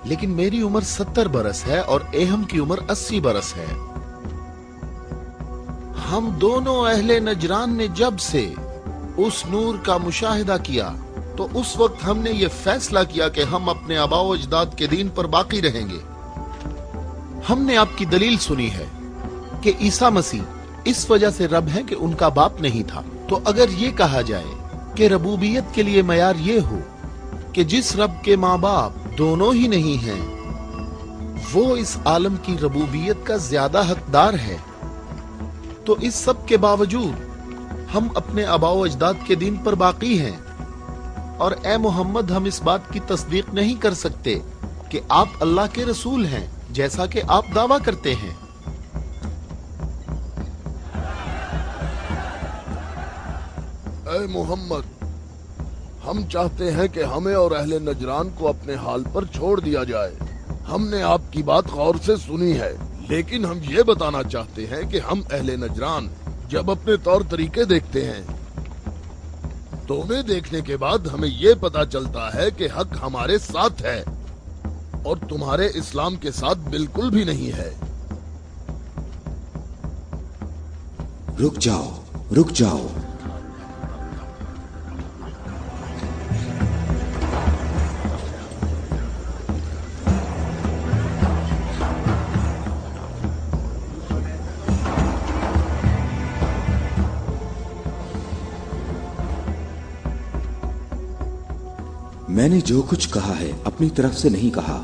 लेकिन मेरी उम्र 70 बरस है और एहम की उम्र 80 बरस है। ہم دونوں اہل نجران نے جب سے اس نور کا مشاہدہ کیا تو اس وقت ہم نے یہ فیصلہ کیا کہ ہم اپنے آباء و اجداد کے دین پر باقی رہیں گے. ہم نے آپ کی دلیل سنی ہے کہ عیسیٰ مسیح اس وجہ سے رب ہے کہ ان کا باپ نہیں تھا. تو اگر یہ کہا جائے کہ ربوبیت کے لیے معیار یہ ہو کہ جس رب کے ماں باپ دونوں ہی نہیں ہیں وہ اس عالم کی ربوبیت کا زیادہ حقدار ہے، تو اس سب کے باوجود ہم اپنے آباء و اجداد کے دین پر باقی ہیں. اور اے محمد، ہم اس بات کی تصدیق نہیں کر سکتے کہ آپ اللہ کے رسول ہیں جیسا کہ آپ دعویٰ کرتے ہیں. اے محمد، ہم چاہتے ہیں کہ ہمیں اور اہل نجران کو اپنے حال پر چھوڑ دیا جائے. ہم نے آپ کی بات غور سے سنی ہے، لیکن ہم یہ بتانا چاہتے ہیں کہ ہم اہل نجران جب اپنے طور طریقے دیکھتے ہیں تو انہیں دیکھنے کے بعد ہمیں یہ پتا چلتا ہے کہ حق ہمارے ساتھ ہے اور تمہارے اسلام کے ساتھ بالکل بھی نہیں ہے. رک جاؤ، رک جاؤ. میں نے جو کچھ کہا ہے اپنی طرف سے نہیں کہا،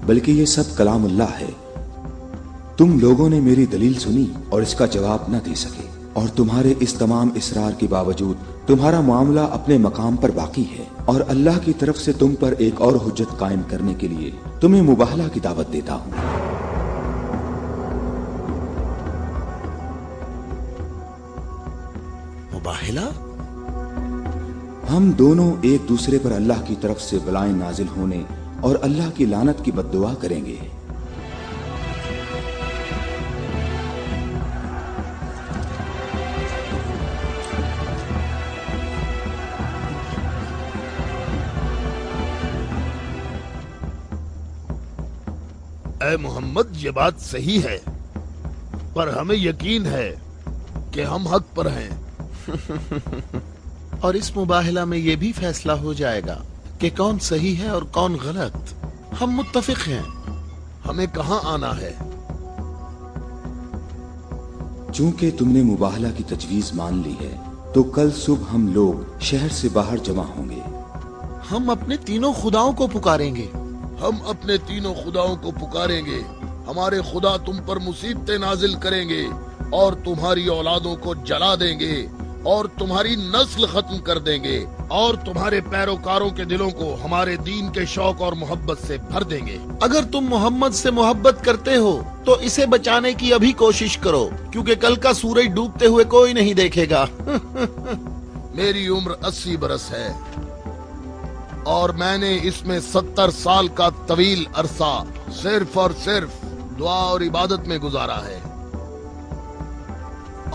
بلکہ یہ سب کلام اللہ ہے. تم لوگوں نے میری دلیل سنی اور اس کا جواب نہ دے سکے، اور تمہارے اس تمام اصرار کے باوجود تمہارا معاملہ اپنے مقام پر باقی ہے. اور اللہ کی طرف سے تم پر ایک اور حجت قائم کرنے کے لیے تمہیں مباہلہ کی دعوت دیتا ہوں. مباہلہ؟ ہم دونوں ایک دوسرے پر اللہ کی طرف سے بلائیں نازل ہونے اور اللہ کی لعنت کی بد دعا کریں گے. اے محمد، یہ بات صحیح ہے، پر ہمیں یقین ہے کہ ہم حق پر ہیں. اور اس مباہلہ میں یہ بھی فیصلہ ہو جائے گا کہ کون صحیح ہے اور کون غلط. ہم متفق ہیں. ہمیں کہاں آنا ہے؟ چونکہ تم نے مباہلہ کی تجویز مان لی ہے تو کل صبح ہم لوگ شہر سے باہر جمع ہوں گے. ہم اپنے تینوں خداؤں کو پکاریں گے. ہم اپنے تینوں خداؤں کو پکاریں گے. ہمارے خدا تم پر مصیبتیں نازل کریں گے اور تمہاری اولادوں کو جلا دیں گے اور تمہاری نسل ختم کر دیں گے اور تمہارے پیروکاروں کے دلوں کو ہمارے دین کے شوق اور محبت سے بھر دیں گے. اگر تم محمد سے محبت کرتے ہو تو اسے بچانے کی ابھی کوشش کرو، کیونکہ کل کا سورج ڈوبتے ہوئے کوئی نہیں دیکھے گا. میری عمر 80 برس ہے اور میں نے اس میں 70 سال کا طویل عرصہ صرف اور صرف دعا اور عبادت میں گزارا ہے،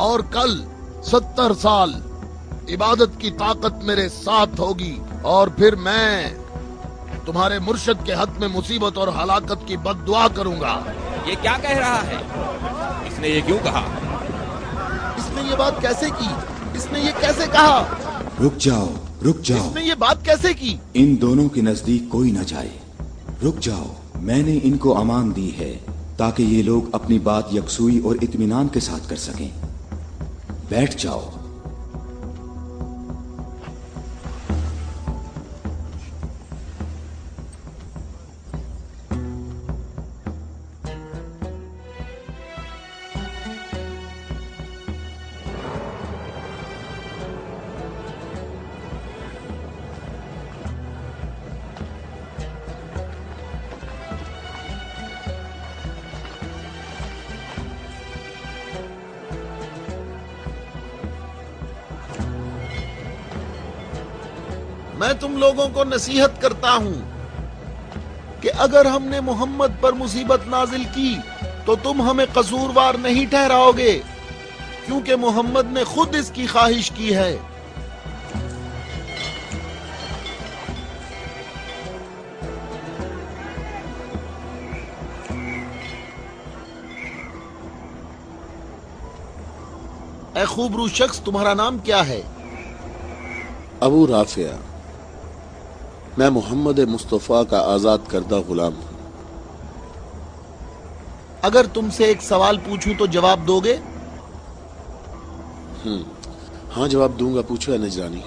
اور کل 70 سال عبادت کی طاقت میرے ساتھ ہوگی اور پھر میں تمہارے مرشد کے حق میں مصیبت اور ہلاکت کی بد دعا کروں گا. یہ کیا کہہ رہا ہے؟ اس نے یہ کیوں کہا؟ اس نے یہ بات کیسے کی؟ اس نے یہ کیسے کہا؟ رک جاؤ، رک جاؤ. اس نے یہ بات کیسے کی؟ ان دونوں کے نزدیک کوئی نہ جائے. رک جاؤ. میں نے ان کو امان دی ہے تاکہ یہ لوگ اپنی بات یکسوئی اور اطمینان کے ساتھ کر سکیں. بیٹھ جاؤ. میں تم لوگوں کو نصیحت کرتا ہوں کہ اگر ہم نے محمد پر مصیبت نازل کی تو تم ہمیں قصوروار نہیں ٹھہراؤ گے، کیونکہ محمد نے خود اس کی خواہش کی ہے. اے خوبرو شخص، تمہارا نام کیا ہے؟ ابو رافع، میں محمد مصطفیٰ کا آزاد کردہ غلام ہوں۔ اگر تم سے ایک سوال پوچھوں تو جواب دو گے؟ ہاں جواب دوں گا، پوچھو اے نجرانی۔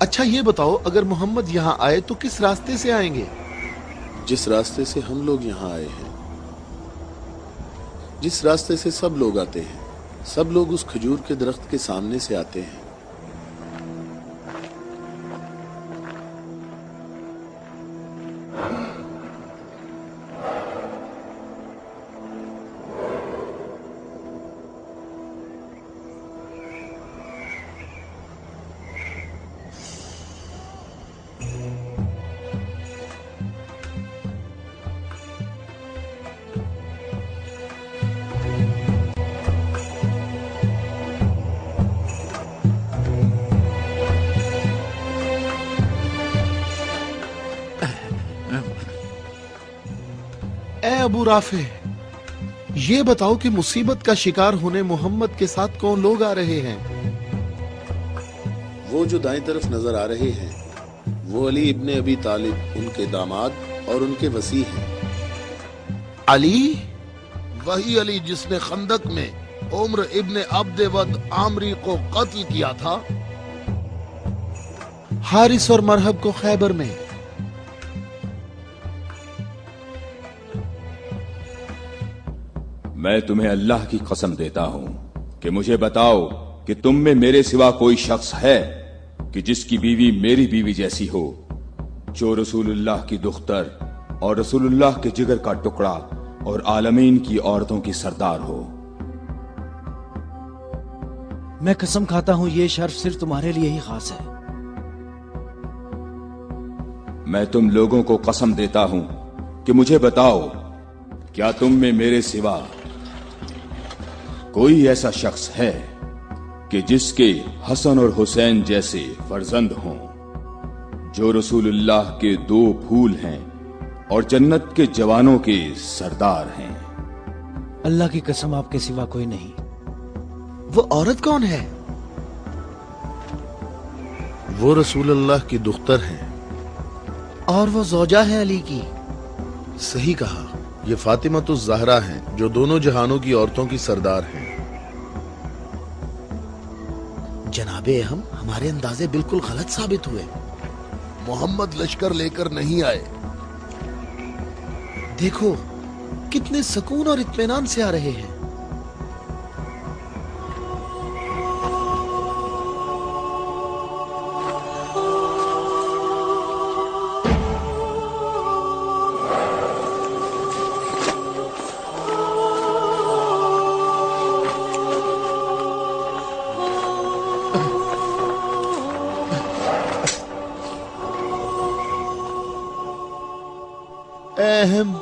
اچھا یہ بتاؤ، اگر محمد یہاں آئے تو کس راستے سے آئیں گے؟ جس راستے سے ہم لوگ یہاں آئے ہیں، جس راستے سے سب لوگ آتے ہیں، سب لوگ اس کھجور کے درخت کے سامنے سے آتے ہیں۔ اے ابو رافع، یہ بتاؤ کہ مصیبت کا شکار ہونے محمد کے ساتھ کون لوگ آ رہے ہیں؟ وہ جو دائیں طرف نظر آ رہے ہیں وہ علی ابن ابی طالب، ان کے داماد اور ان کے وصی ہیں۔ علی؟ وہی علی جس نے خندق میں عمر ابن عبد ود عامری کو قتل کیا تھا؟ حارث اور مرحب کو خیبر میں؟ میں تمہیں اللہ کی قسم دیتا ہوں کہ مجھے بتاؤ کہ تم میں میرے سوا کوئی شخص ہے کہ جس کی بیوی میری بیوی جیسی ہو، جو رسول اللہ کی دختر اور رسول اللہ کے جگر کا ٹکڑا اور عالمین کی عورتوں کی سردار ہو۔ میں قسم کھاتا ہوں یہ شرف صرف تمہارے لیے ہی خاص ہے۔ میں تم لوگوں کو قسم دیتا ہوں کہ مجھے بتاؤ، کیا تم میں میرے سوا کوئی ایسا شخص ہے کہ جس کے حسن اور حسین جیسے فرزند ہوں، جو رسول اللہ کے دو پھول ہیں اور جنت کے جوانوں کے سردار ہیں؟ اللہ کی قسم آپ کے سوا کوئی نہیں۔ وہ عورت کون ہے؟ وہ رسول اللہ کی دختر ہیں۔ اور وہ زوجہ ہے علی کی؟ صحیح کہا، یہ فاطمہ الزہرا ہیں جو دونوں جہانوں کی عورتوں کی سردار ہیں۔ جناب اہم، ہمارے اندازے بالکل غلط ثابت ہوئے۔ محمد لشکر لے کر نہیں آئے۔ دیکھو کتنے سکون اور اطمینان سے آ رہے ہیں۔ اہم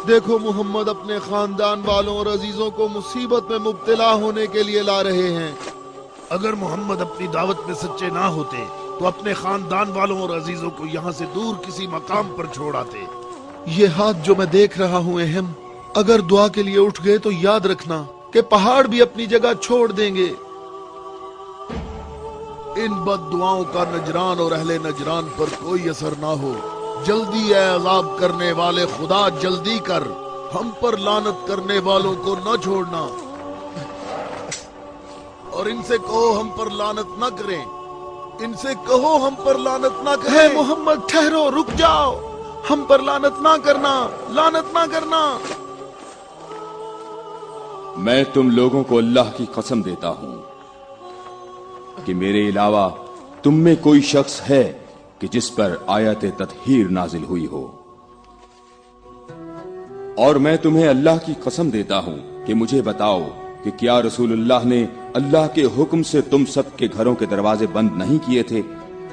دیکھو، محمد اپنے خاندان والوں اور عزیزوں کو مصیبت میں مبتلا ہونے کے لیے لا رہے ہیں۔ اگر محمد اپنی دعوت میں سچے نہ ہوتے تو اپنے خاندان والوں اور عزیزوں کو یہاں سے دور کسی مقام پر چھوڑ آتے۔ یہ ہاتھ جو میں دیکھ رہا ہوں اہم، اگر دعا کے لیے اٹھ گئے تو یاد رکھنا کہ پہاڑ بھی اپنی جگہ چھوڑ دیں گے۔ ان بد دعاؤں کا نجران اور اہل نجران پر کوئی اثر نہ ہو۔ جلدی اے عذاب کرنے والے خدا، جلدی کر، ہم پر لعنت کرنے والوں کو نہ چھوڑنا، اور ان سے کہو ہم پر لعنت نہ کریں، ان سے کہو ہم پر لعنت نہ کریں۔ اے محمد ٹھہرو، رک جاؤ، ہم پر لعنت نہ کرنا، لعنت نہ کرنا۔ میں تم لوگوں کو اللہ کی قسم دیتا ہوں کہ میرے علاوہ تم میں کوئی شخص ہے کہ جس پر آیت تطہیر نازل ہوئی ہو، اور میں تمہیں اللہ کی قسم دیتا ہوں کہ مجھے بتاؤ کہ کیا رسول اللہ نے اللہ کے حکم سے تم سب کے گھروں کے دروازے بند نہیں کیے تھے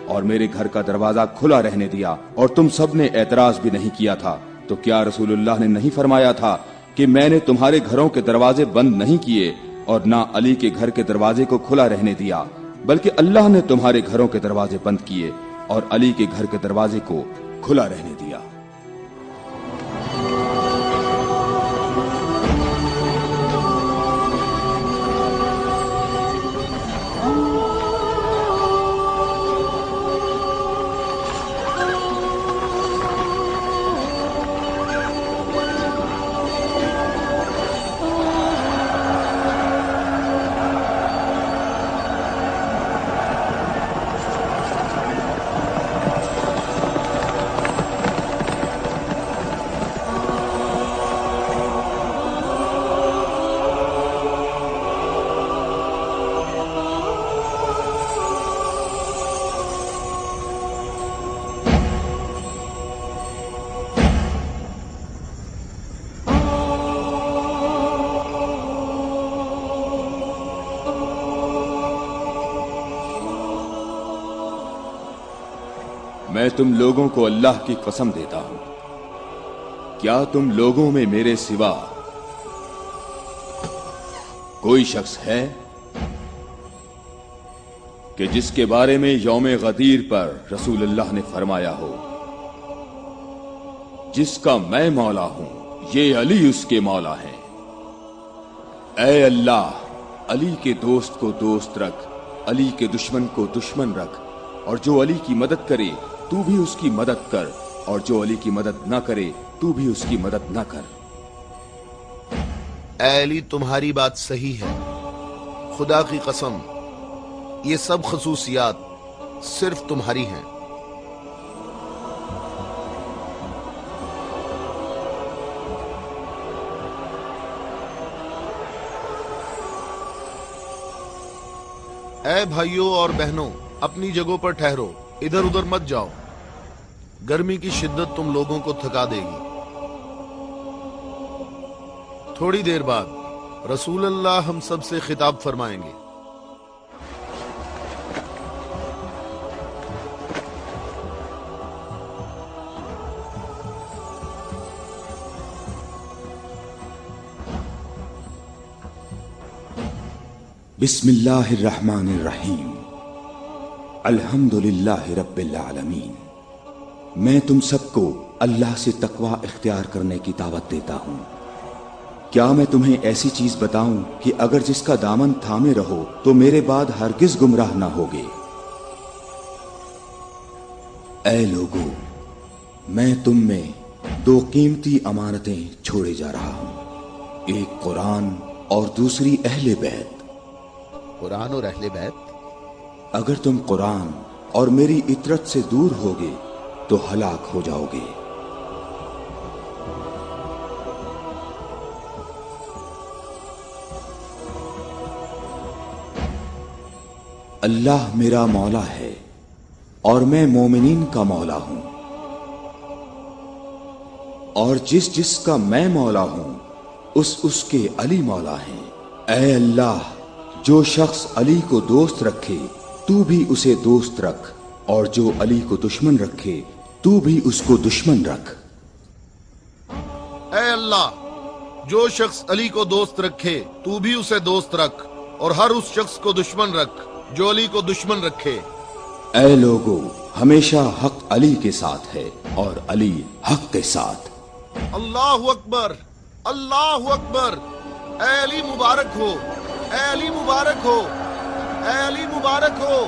اور میرے گھر کا دروازہ کھلا رہنے دیا، اور تم سب نے اعتراض بھی نہیں کیا تھا؟ تو کیا رسول اللہ نے نہیں فرمایا تھا کہ میں نے تمہارے گھروں کے دروازے بند نہیں کیے اور نہ علی کے گھر کے دروازے کو کھلا رہنے دیا، بلکہ اللہ نے تمہارے گھروں کے دروازے بند کیے اور علی کے گھر کے دروازے کو کھلا رہنے دیا؟ मैं तुम लोगों को अल्लाह की कसम देता हूं, क्या तुम लोगों में मेरे सिवा कोई शख्स है कि जिसके बारे में यौम गदीर पर रसूलुल्लाह ने फरमाया हो, जिसका मैं मौला हूं, ये अली उसके मौला है। ऐ अल्लाह, अली के दोस्त को दोस्त रख, अली के दुश्मन को दुश्मन रख, और जो अली की मदद करे तू भी उसकी मदद कर, और जो अली की मदद ना करे तू भी उसकी मदद ना कर। ऐ अली, तुम्हारी बात सही है, खुदा की कसम ये सब खसूसियात सिर्फ तुम्हारी हैं। ऐ भाइयों और बहनों, अपनी जगहों पर ठहरो, इधर उधर मत जाओ, गर्मी की शिद्दत तुम लोगों को थका देगी। थोड़ी देर बाद रसूलुल्लाह हम सब से खिताब फरमाएंगे। बिस्मिल्लाहिर्रहमानिर्रहीम, अल्हम्दुलिल्लाहि रब्बिल आलमीन। मैं तुम सबको अल्लाह से तकवा इख्तियार करने की दावत देता हूँ। क्या मैं तुम्हें ऐसी चीज बताऊं कि अगर जिसका दामन थामे रहो तो मेरे बाद हरगिज गुमराह ना होगे। ऐ लोगो, मैं तुम में दो कीमती अमानतें छोड़े जा रहा हूं, एक कुरान और दूसरी अहले बैत। कुरान और अहले बैत? अगर तुम कुरान और मेरी इतरत से दूर होगे तो हलाक हो जाओगे। अल्लाह मेरा मौला है और मैं मोमिनीन का मौला हूं, और जिसका मैं मौला हूं उसके अली मौला हैं। ऐ अल्लाह, जो शख्स अली को दोस्त रखे तू भी उसे दोस्त रख, और जो अली को दुश्मन रखे तू भी उसको दुश्मन रख। ऐ अल्लाह, जो शख्स अली को दोस्त रखे तू भी उसे दोस्त रख, और हर उस शख्स को दुश्मन रख जो अली को दुश्मन रखे। ऐ लोगो, हमेशा हक अली के साथ है और अली हक के साथ। अल्लाहु अकबर, अल्लाहु अकबर। ऐ अली मुबारक हो, ऐ अली मुबारक हो, ऐ अली मुबारक हो।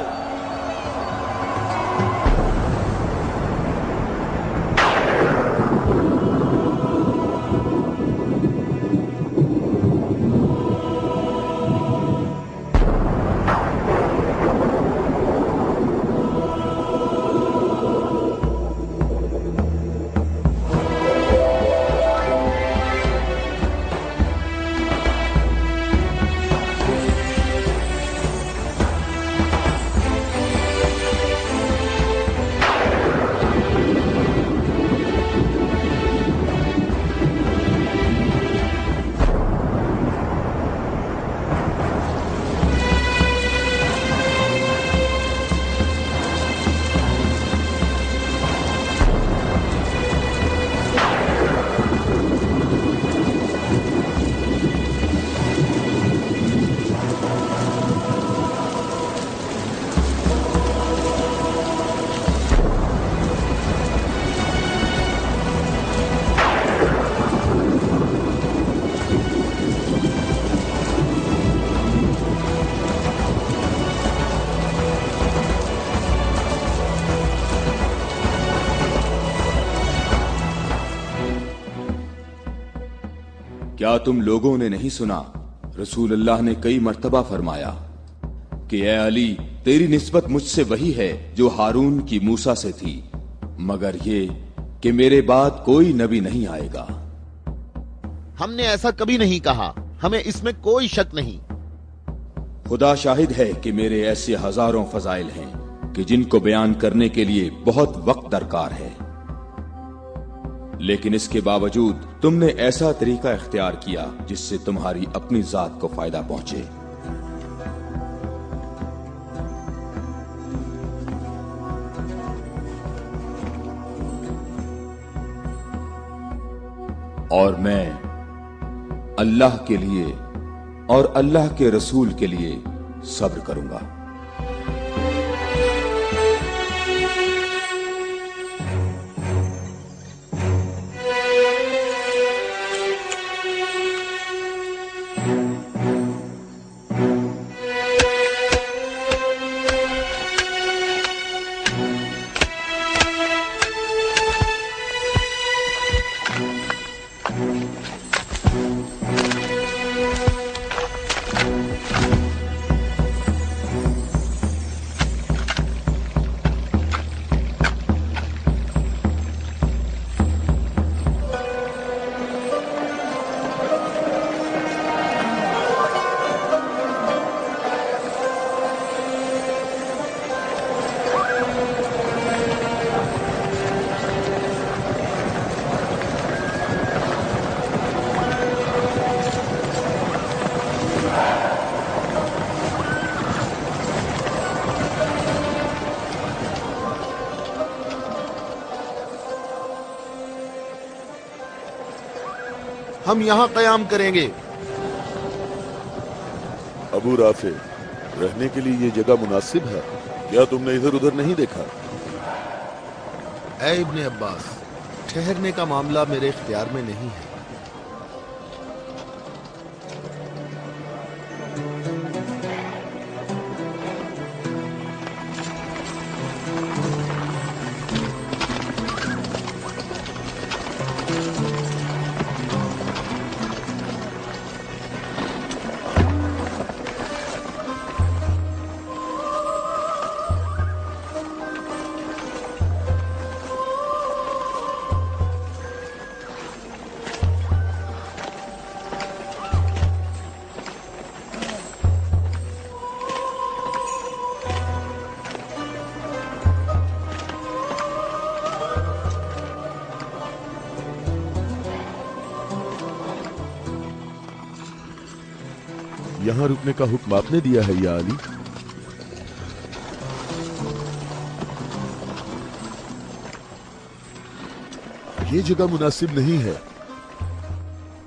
क्या तुम लोगों ने नहीं सुना, रसूलुल्लाह ने कई मर्तबा फरमाया कि ऐ अली, तेरी निस्बत मुझसे वही है जो हारून की मूसा से थी, मगर ये कि मेरे बाद कोई नबी नहीं आएगा। हमने ऐसा कभी नहीं कहा, हमें इसमें कोई शक नहीं। खुदा शाहिद है कि मेरे ऐसे हजारों फजाइल हैं कि जिनको बयान करने के लिए बहुत वक्त दरकार है, लेकिन इसके बावजूद तुमने ऐसा तरीका इख्तियार किया जिससे तुम्हारी अपनी जात को फायदा पहुंचे। और मैं अल्लाह के लिए और अल्लाह के रसूल के लिए सब्र करूंगा। हम यहाँ कयाम करेंगे। अबू राफे, रहने के लिए ये जगह मुनासिब है? क्या तुमने इधर उधर नहीं देखा? ऐ इब्ने अब्बास, ठहरने का मामला मेरे इख्तियार में नहीं है। यहाँ रुकने का हुक्म आपने दिया है या अली? ये जगह मुनासिब नहीं है।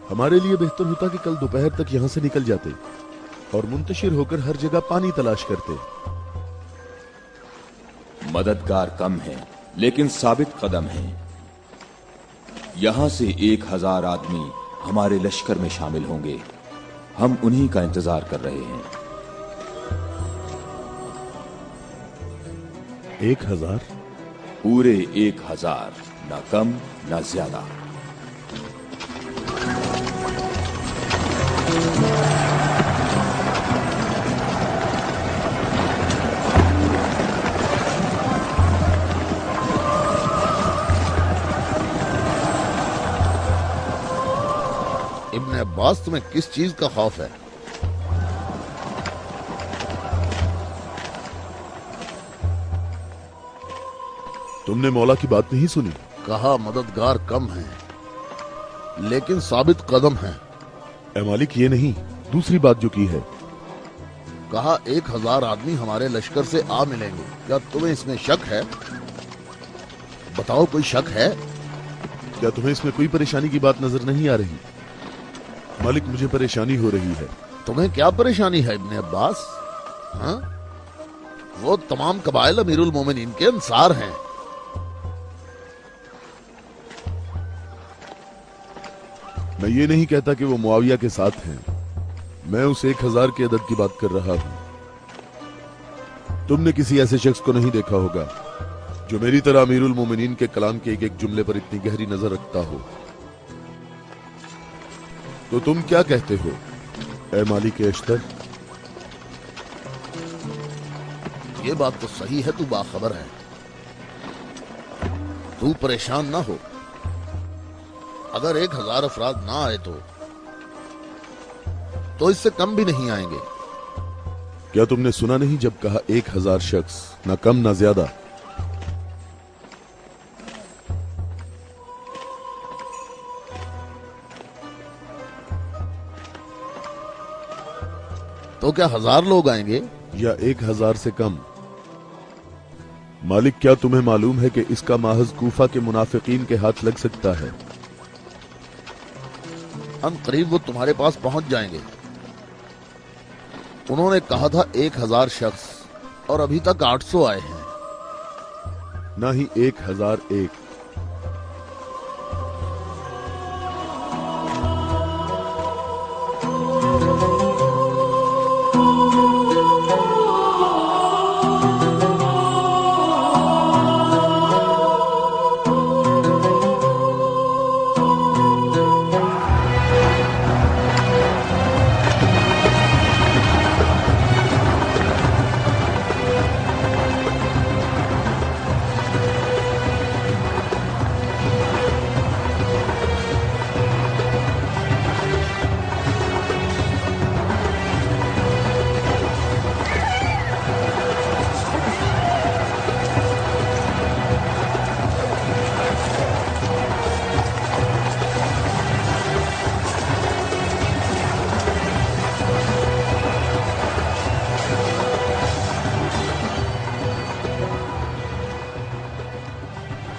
हमारे लिए बेहतर होता कि कल दोपहर तक यहाँ से निकल जाते और मुंतशिर होकर हर जगह पानी तलाश करते। मददगार कम है लेकिन साबित कदम है। यहां से 1000 आदमी हमारे लश्कर में शामिल होंगे। हम उन्हीं का इंतजार कर रहे हैं। 1000? पूरे 1000, ना कम ना ज्यादा। इब्ने अब्बास, तुम्हें किस चीज का खौफ है? तुमने मौला की बात नहीं सुनी? कहा मददगार कम है लेकिन साबित कदम है। ए मालिक, ये नहीं, दूसरी बात जो की है। कहा 1000 आदमी हमारे लश्कर से आ मिलेंगे। क्या तुम्हें इसमें शक है? बताओ, कोई शक है? क्या तुम्हें इसमें कोई परेशानी की बात नजर नहीं आ रही? मालिक, मुझे परेशानी हो रही है। तुम्हें क्या परेशानी है इब्ने अब्बास? हाँ? वो तमाम कबाइल अमीरुल मोमिनीन के अंसार हैं। मैं ये नहीं कहता कि वो मुआविया के साथ हैं। मैं उस 1000 के अदद की बात कर रहा हूं। तुमने किसी ऐसे शख्स को नहीं देखा होगा जो मेरी तरह अमीरुल मोमिनीन के कलाम के एक एक जुमले पर इतनी गहरी नजर रखता हो। तो तुम क्या कहते हो ए मालिक अश्तर? ये बात तो सही है, तू बाखबर है। तू परेशान ना हो। अगर 1000 अफराद ना आए तो इससे कम भी नहीं आएंगे। क्या तुमने सुना नहीं जब कहा 1000 शख्स, ना कम ना ज्यादा? तो क्या 1000 लोग आएंगे या 1000 से कम? मालिक, क्या तुम्हें मालूम है कि इसका माहज कूफा के मुनाफिकीन के हाथ लग सकता है? अन करीब वो तुम्हारे पास पहुंच जाएंगे। उन्होंने कहा था 1000 शख्स और अभी तक 800 आए हैं। ना ही 1001।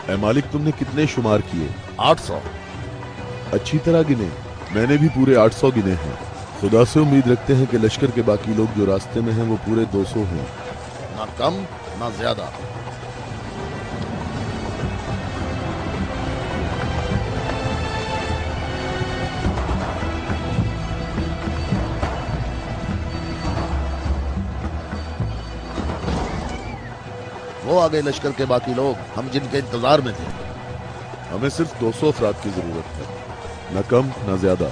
ऐ मालिक, तुमने कितने शुमार किए? 800। अच्छी तरह गिने? मैंने भी पूरे 800 गिने हैं। खुदा से उम्मीद रखते हैं कि लश्कर के बाकी लोग जो रास्ते में हैं वो पूरे 200 हों। ना कम ना ज्यादा। वो आ गए लश्कर के बाकी लोग, हम जिनके इंतजार में थे। हमें सिर्फ 200 अफराद की जरूरत है, न कम न ज्यादा।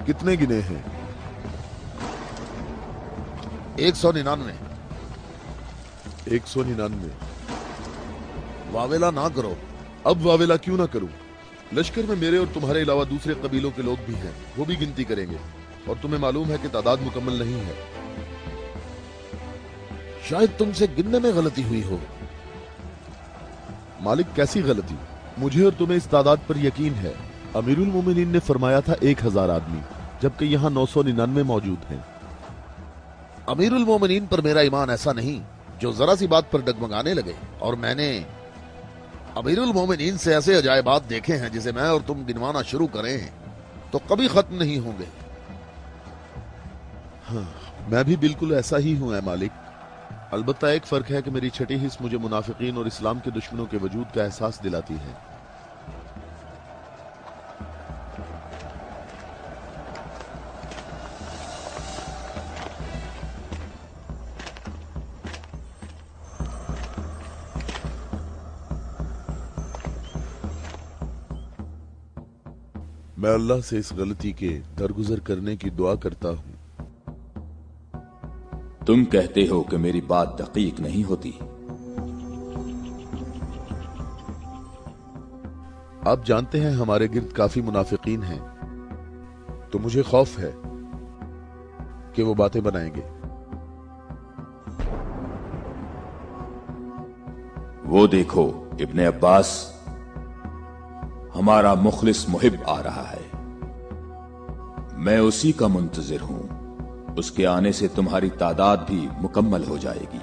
कितने गिने हैं? 199। 199। वावेला ना करो। अब वावेला क्यों ना करूं? लश्कर में मेरे और तुम्हारे अलावा दूसरे कबीलों के लोग भी हैं, वो भी गिनती करेंगे। और तुम्हें मालूम है कि तादाद मुकम्मल नहीं है। शायद तुमसे गिनने में गलती हुई हो। मालिक, कैसी गलती? मुझे और तुम्हें इस तादाद पर यकीन है। अमीरुल मोमिनीन ने फरमाया था 1000 आदमी, जबकि यहाँ 999 मौजूद हैं। अमीरुल मोमिनीन पर मेरा ईमान ऐसा नहीं जो जरा सी बात पर डगमगाने लगे। और मैंने अमीरुल मोमिनीन से ऐसे अजायबात देखे हैं जिसे मैं और तुम गिनवाना शुरू करें तो कभी खत्म नहीं होंगे। हाँ, मैं भी बिल्कुल ऐसा ही हूं ऐ मालिक। अलबत्ता एक फर्क है कि मेरी छठी हिस्स मुझे मुनाफिकीन और इस्लाम के दुश्मनों के वजूद का एहसास दिलाती है। मैं अल्लाह से इस गलती के दरगुजर करने की दुआ करता हूं। तुम कहते हो कि मेरी बात दकीक नहीं होती। आप जानते हैं हमारे गिर्द काफी मुनाफिकीन हैं, तो मुझे खौफ है कि वो बातें बनाएंगे। वो देखो, इब्ने अब्बास, हमारा मुखलिस मुहिब आ रहा है। मैं उसी का मुंतजिर हूं। उसके आने से तुम्हारी तादाद भी मुकम्मल हो जाएगी।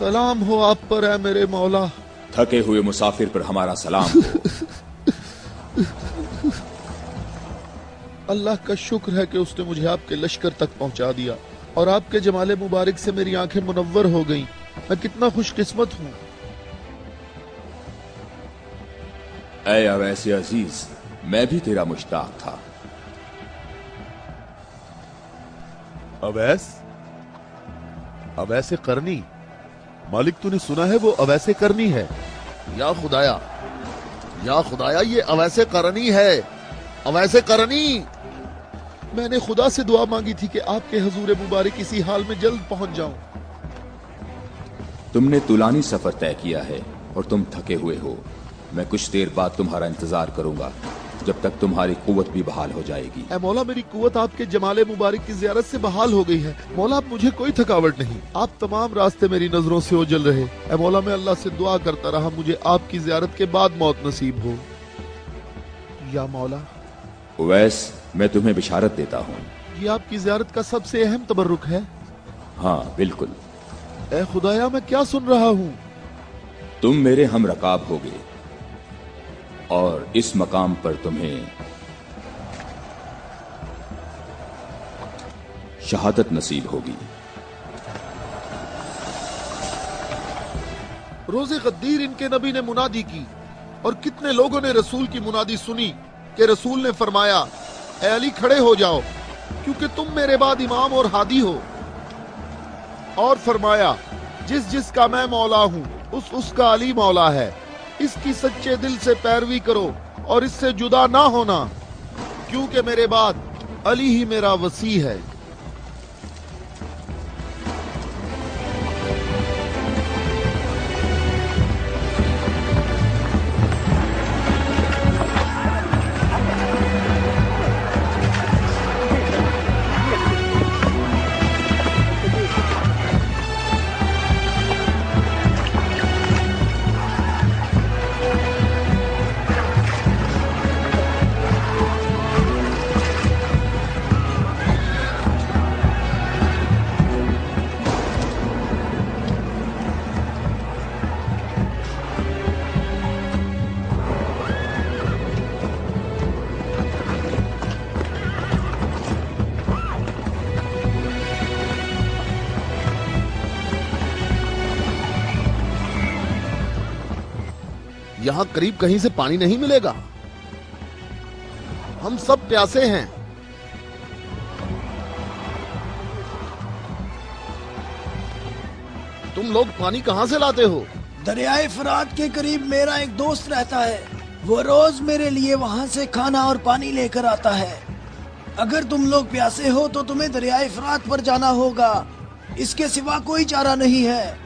सलाम हो आप पर है मेरे मौला। थके हुए मुसाफिर पर हमारा सलाम हो। अल्लाह का शुक्र है कि उसने मुझे आपके लश्कर तक पहुंचा दिया और आपके जमाले मुबारक से मेरी आंखें मुनव्वर हो गईं। मैं कितना खुशकिस्मत हूं। ऐ अवैस अजीज, मैं भी तेरा मुश्ताक था। अवैस? अवैसे करनी? मालिक तूने सुना है वो अवैसे करनी है? या खुदाया ये अवैसे करनी है। अवैसे करनी। मैंने खुदा से दुआ मांगी थी कि आपके हजूर मुबारक इसी हाल में जल्द पहुंच जाऊं। तुमने तुलानी सफर तय किया है और तुम थके हुए हो। मैं कुछ देर बाद तुम्हारा इंतजार करूंगा जब तक तुम्हारी कुव्वत भी बहाल हो जाएगी। ऐ मौला, मेरी कुव्वत आपके जमाले मुबारक की ज़ियारत से बहाल हो गई है। मौला, अब मुझे कोई थकावट नहीं। आप तमाम रास्ते मेरी नजरों से ओझल रहे। ऐ मौला, मैं अल्लाह से दुआ करता रहा मुझे आपकी ज़ियारत के बाद मौत नसीब हो। या मौला, उवैस, मैं तुम्हें बिशारत देता हूँ। ये आपकी ज़ियारत का सबसे अहम तबर्रुक है। हाँ बिल्कुल। ऐ खुदाया, मैं क्या सुन रहा हूँ? तुम मेरे हम रकाब होगे और इस मकाम पर तुम्हें शहादत नसीब होगी। रोज़े गद्दीर इनके नबी ने मुनादी की और कितने लोगों ने रसूल की मुनादी सुनी कि रसूल ने फरमाया, ऐ अली खड़े हो जाओ क्योंकि तुम मेरे बाद इमाम और हादी हो। और फरमाया, जिसका मैं मौला हूँ उसका अली मौला है। इसकी सच्चे दिल से पैरवी करो और इससे जुदा ना होना, क्योंकि मेरे बाद अली ही मेरा वसी है। यहाँ करीब कहीं से पानी नहीं मिलेगा। हम सब प्यासे हैं। तुम लोग पानी कहाँ से लाते हो? दरियाए फरात के करीब मेरा एक दोस्त रहता है। वो रोज मेरे लिए वहाँ से खाना और पानी लेकर आता है। अगर तुम लोग प्यासे हो तो तुम्हें दरियाए फरात पर जाना होगा। इसके सिवा कोई चारा नहीं है।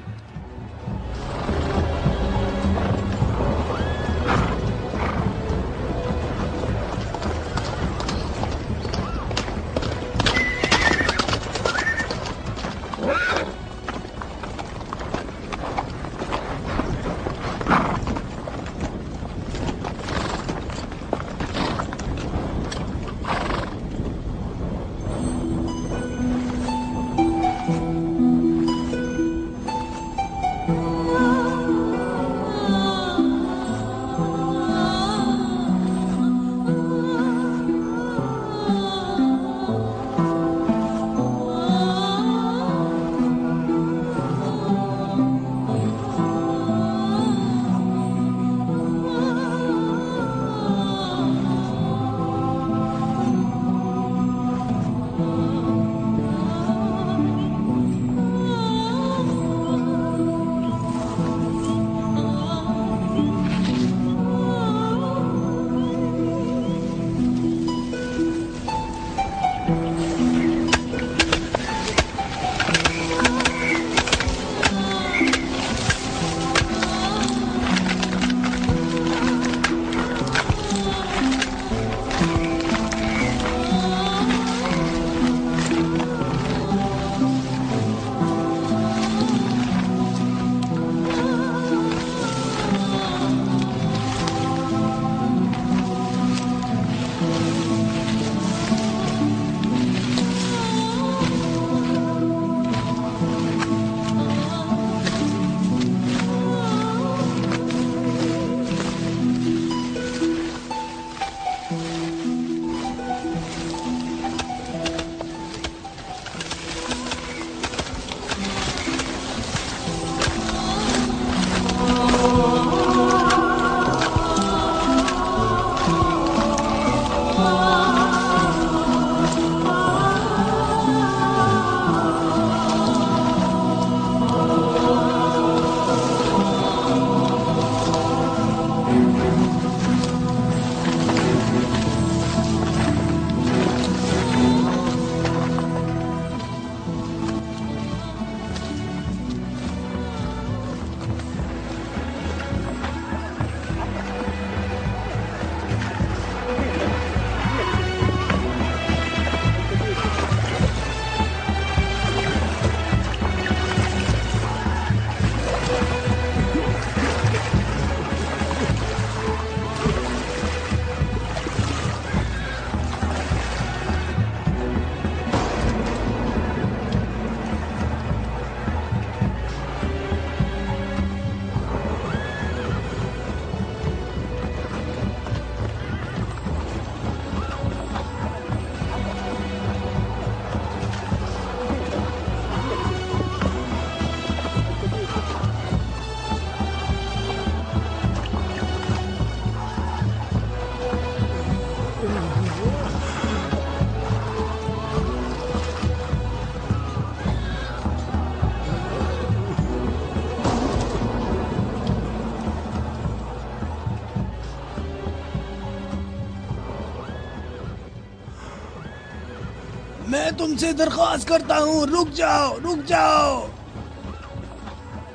میں تم سے درخواست کرتا ہوں، رک جاؤ، رک جاؤ،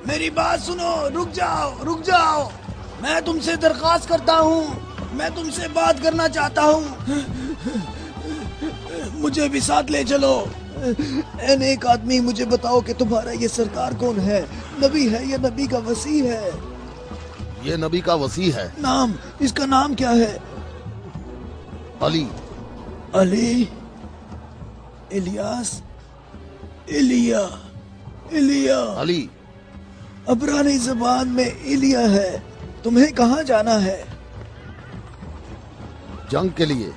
میری بات سنو، رک جاؤ، رک جاؤ، میں تم سے درخواست کرتا ہوں، میں تم سے بات کرنا چاہتا ہوں، مجھے بھی ساتھ لے چلو۔ اے نیک آدمی، مجھے بتاؤ کہ تمہارا یہ سرکار کون ہے؟ نبی ہے یا نبی کا وصی ہے؟ یہ نبی کا وصی ہے۔ نام، اس کا نام کیا ہے؟ علی۔ علی، الیاس، ایلیا، ایلیا۔ علی۔ عبرانی زبان میں ایلیا ہے۔ تمہیں کہاں جانا ہے؟ جنگ کے لیے۔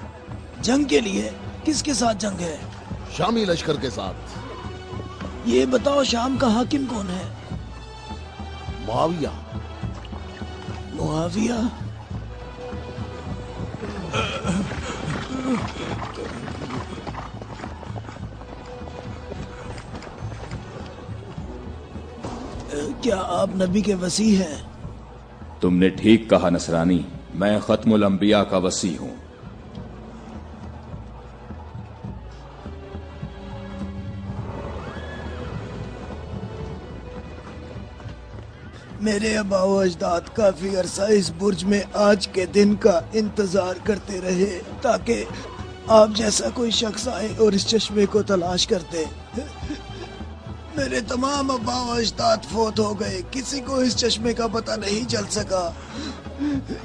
جنگ کے لیے؟ کس کے ساتھ جنگ ہے؟ شامی لشکر کے ساتھ۔ یہ بتاؤ شام کا حاکم کون ہے؟ معاویہ۔ معاویہ؟ کیا آپ نبی کے وصی ہیں؟ تم نے ٹھیک کہا نصرانی، میں ختم الانبیاء کا وصی ہوں۔ میرے آبا و اجداد کافی عرصہ اس برج میں آج کے دن کا انتظار کرتے رہے تاکہ آپ جیسا کوئی شخص آئے اور اس چشمے کو تلاش کرتے۔ میرے تمام آبا و اجداد فوت ہو گئے، کسی کو اس چشمے کا پتہ نہیں چل سکا۔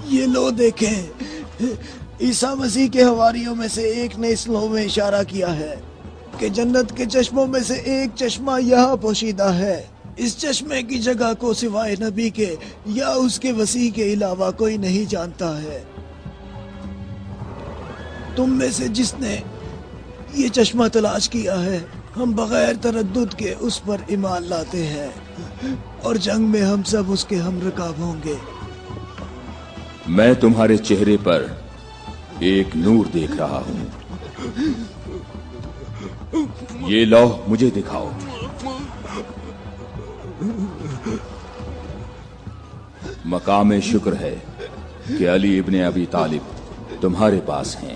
یہ لو دیکھیں، عیسیٰ مسیح کے حواریوں میں سے ایک نے اس لو میں اشارہ کیا ہے کہ جنت کے چشموں میں سے ایک چشمہ یہاں پوشیدہ ہے۔ اس چشمے کی جگہ کو سوائے نبی کے یا اس کے وصی کے علاوہ کوئی نہیں جانتا ہے۔ تم میں سے جس نے یہ چشمہ تلاش کیا ہے، ہم بغیر تردد کے اس پر ایمان لاتے ہیں اور جنگ میں ہم سب اس کے ہم رکاب ہوں گے۔ میں تمہارے چہرے پر ایک نور دیکھ رہا ہوں، یہ لوح مجھے دکھاؤ۔ مقام شکر ہے کہ علی ابن ابی طالب تمہارے پاس ہیں۔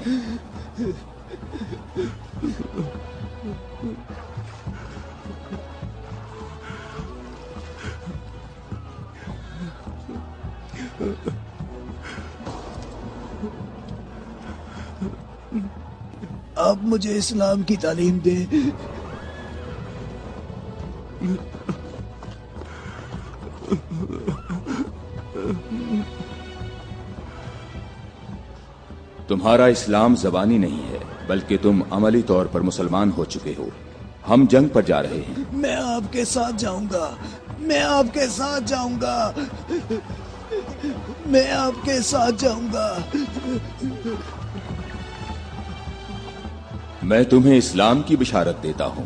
آپ مجھے اسلام کی تعلیم دیں۔ تمہارا اسلام زبانی نہیں ہے بلکہ تم عملی طور پر مسلمان ہو چکے ہو۔ ہم جنگ پر جا رہے ہیں۔ میں آپ کے ساتھ جاؤں گا، میں آپ کے ساتھ جاؤں گا، میں آپ کے ساتھ جاؤں گا۔ میں تمہیں اسلام کی بشارت دیتا ہوں۔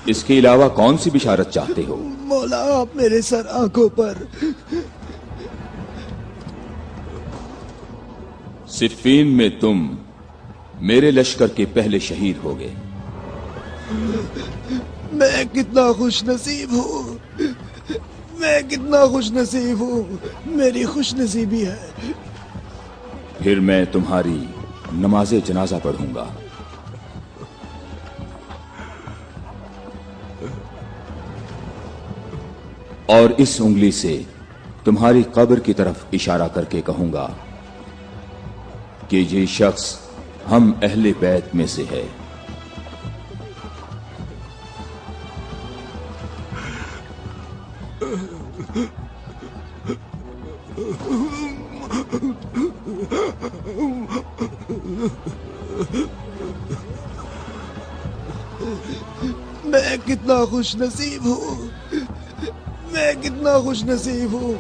اس کے علاوہ کون سی بشارت چاہتے ہو؟ مولا، آپ میرے سر آنکھوں پر۔ صفین میں تم میرے لشکر کے پہلے شہید ہو گئے۔ میں کتنا خوش نصیب ہوں، میں کتنا خوش نصیب ہوں، میری خوش نصیبی ہے۔ پھر میں تمہاری نماز جنازہ پڑھوں گا۔ اور اس انگلی سے تمہاری قبر کی طرف اشارہ کر کے کہوں گا کہ یہ شخص ہم اہل بیت میں سے ہے۔ میں کتنا خوش نصیب ہوں، میں کتنا خوش نصیب ہوں۔